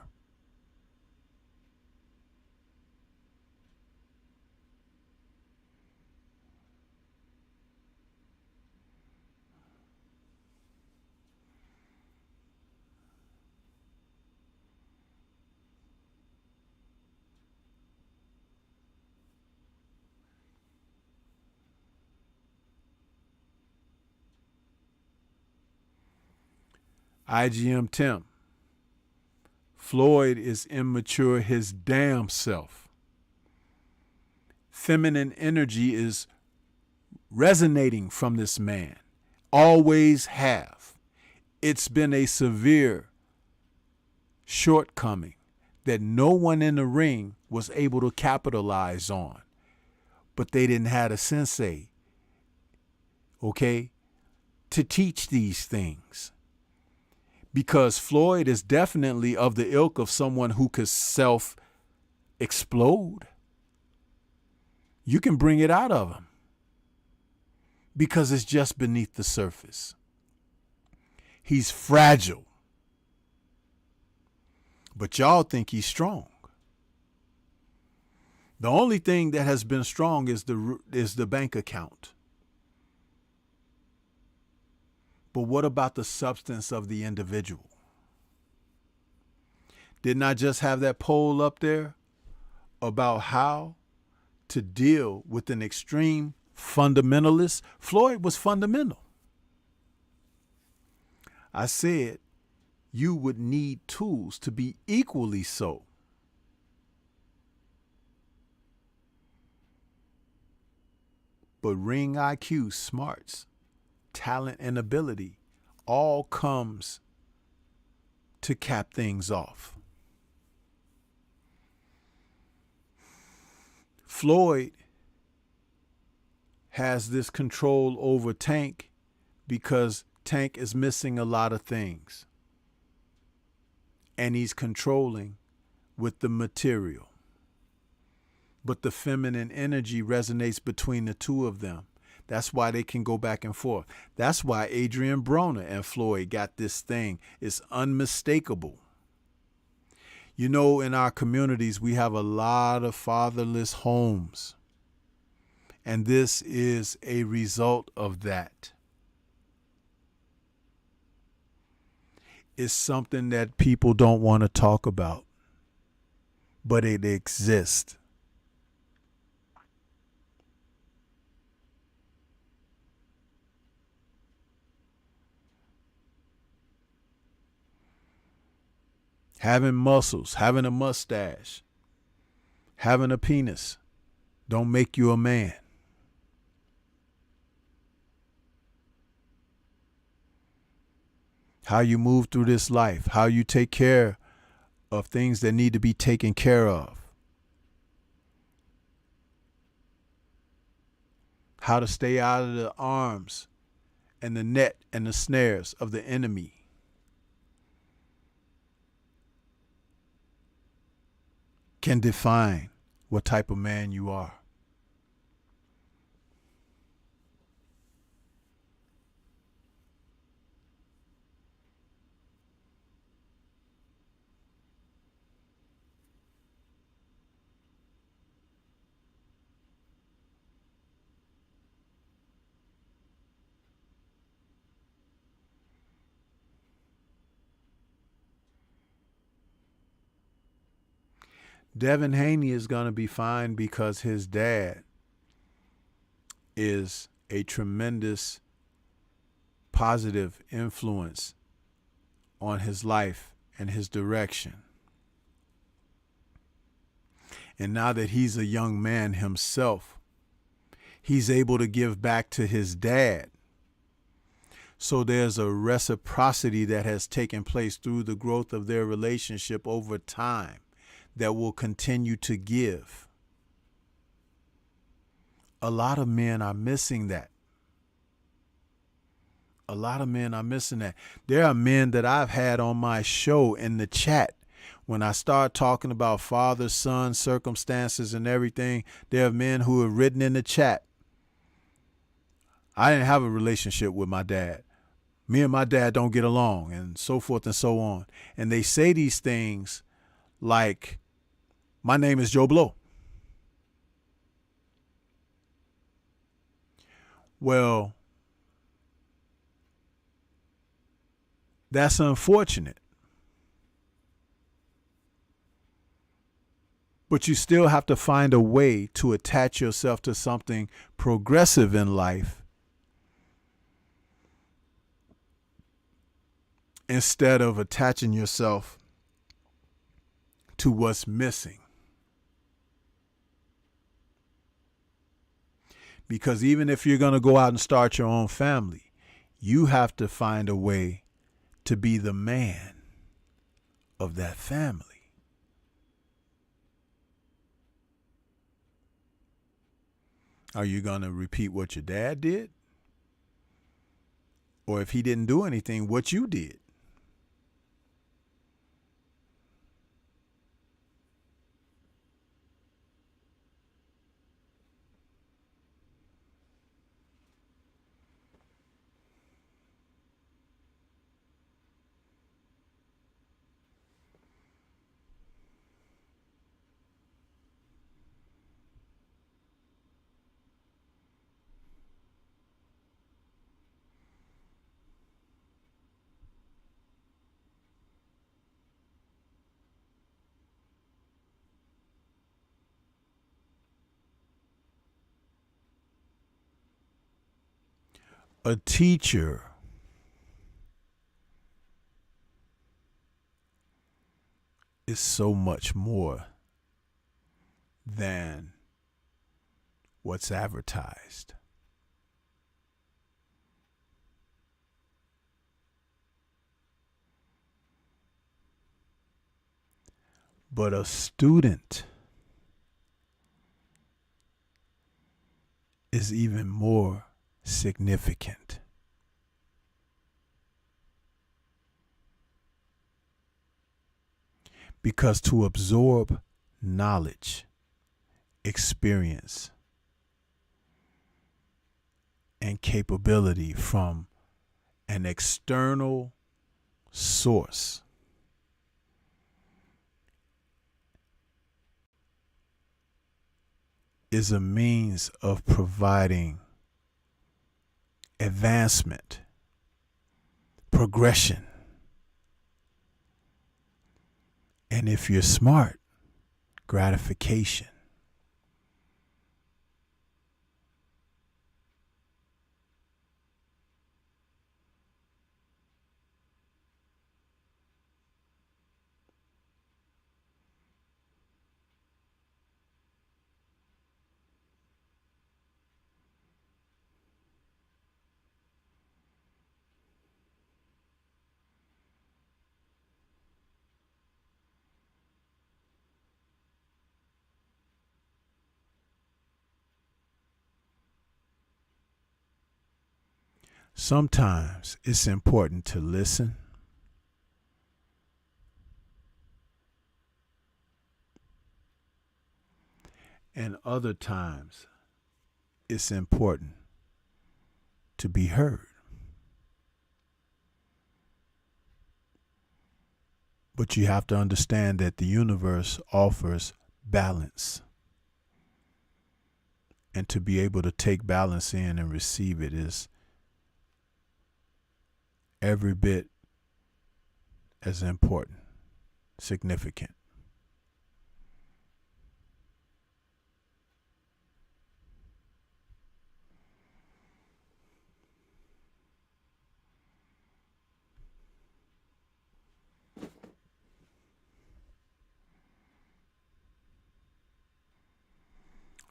IGM Tim. Floyd is immature his damn self. Feminine energy is resonating from this man. Always have. It's been a severe shortcoming that no one in the ring was able to capitalize on. But they didn't have a sensei, okay, to teach these things. Because Floyd is definitely of the ilk of someone who could self-explode. You can bring it out of him because it's just beneath the surface. He's fragile. But y'all think he's strong. The only thing that has been strong is the bank account. But what about the substance of the individual? Didn't I just have that poll up there about how to deal with an extreme fundamentalist? Floyd was fundamental. I said you would need tools to be equally so. But ring IQ, smarts, talent, and ability all comes to cap things off. Floyd has this control over Tank because Tank is missing a lot of things. And he's controlling with the material. but the feminine energy resonates between the two of them. That's why they can go back and forth. That's why Adrian Broner and Floyd got this thing. It's unmistakable. You know, in our communities, we have a lot of fatherless homes. And this is a result of that. It's something that people don't want to talk about, but it exists. Having muscles, having a mustache, having a penis don't make you a man. How you move through this life, how you take care of things that need to be taken care of, how to stay out of the arms and the net and the snares of the enemy. Can define what type of man you are. Devin Haney is going to be fine because his dad is a tremendous positive influence on his life and his direction. And now that he's a young man himself, he's able to give back to his dad. So there's a reciprocity that has taken place through the growth of their relationship over time that will continue to give. A lot of men are missing that. A lot of men are missing that. There are men that I've had on my show in the chat. When I start talking about father, son, circumstances and everything, there are men who have written in the chat, I didn't have a relationship with my dad. Me and my dad don't get along, and so forth and so on. And they say these things like, my name is Joe Blow. Well, that's unfortunate. But you still have to find a way to attach yourself to something progressive in life instead of attaching yourself to what's missing. Because even if you're going to go out and start your own family, you have to find a way to be the man of that family. Are you going to repeat what your dad did? Or if he didn't do anything, what you did? A teacher is so much more than what's advertised. But a student is even more significant. Because to absorb knowledge experience and capability from an external source is a means of providing advancement, progression, and if you're smart, gratification. Sometimes it's important to listen, and other times it's important to be heard. But you have to understand that the universe offers balance. And to be able to take balance in and receive it is every bit as important, significant.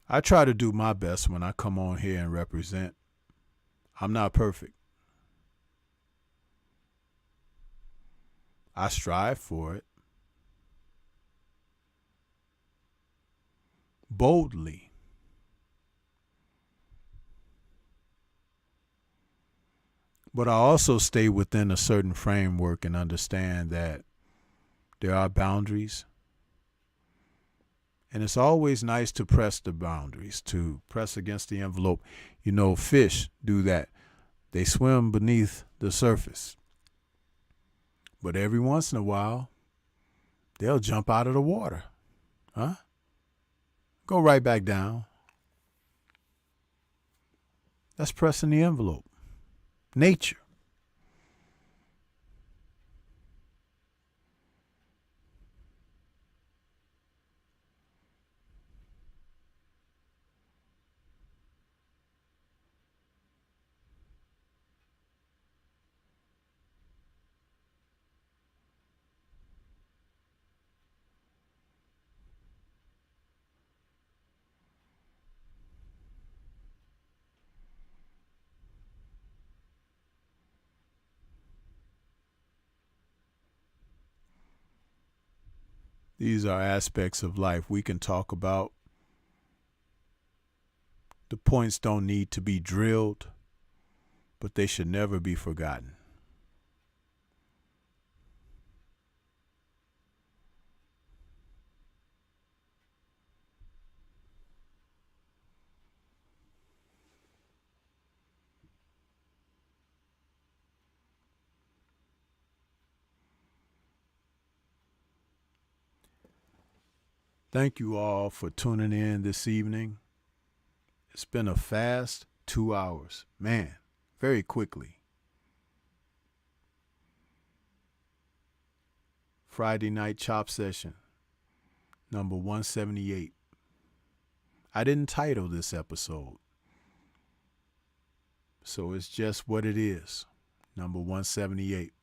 I try to do my best when I come on here and represent. I'm not perfect. I strive for it. Boldly. But I also stay within a certain framework and understand that there are boundaries. And it's always nice to press the boundaries, to press against the envelope. You know, fish do that. They swim beneath the surface. But every once in a while, they'll jump out of the water. Huh? Go right back down. That's pressing the envelope. Nature. These are aspects of life we can talk about. The points don't need to be drilled, but they should never be forgotten. Thank you all for tuning in this evening. It's been a fast 2 hours. Man, very quickly. Friday night chop session, number 178. I didn't title this episode, so it's just what it is, number 178.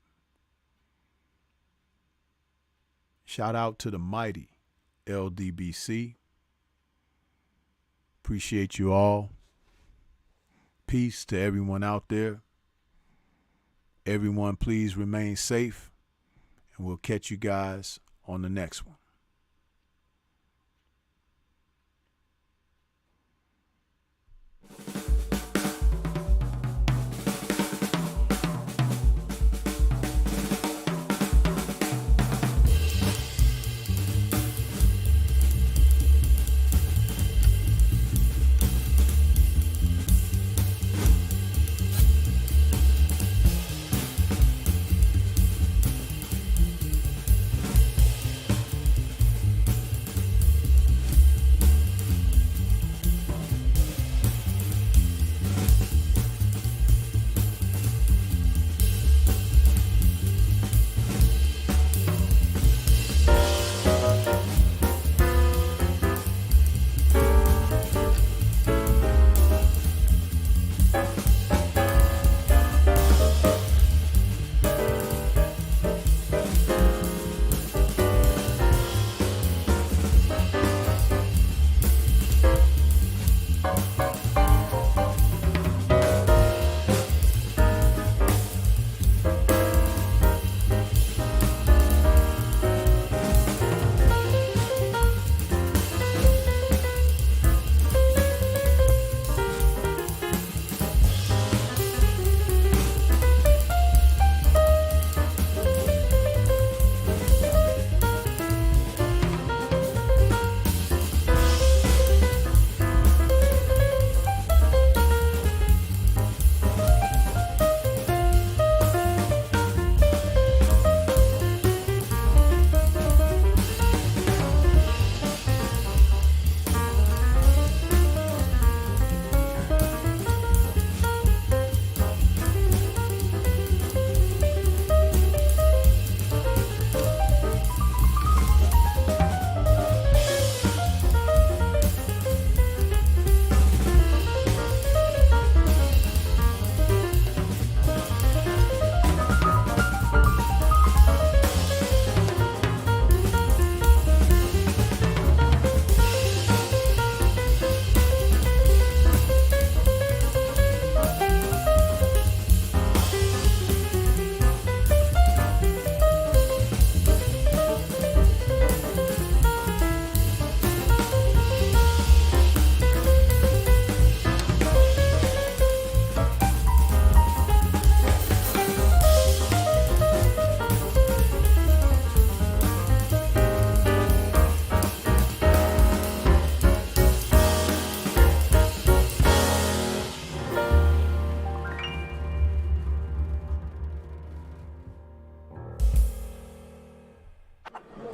Shout out to the mighty LDBC. Appreciate you all. Peace to everyone out there. Everyone, please remain safe, and we'll catch you guys on the next one.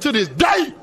to this day.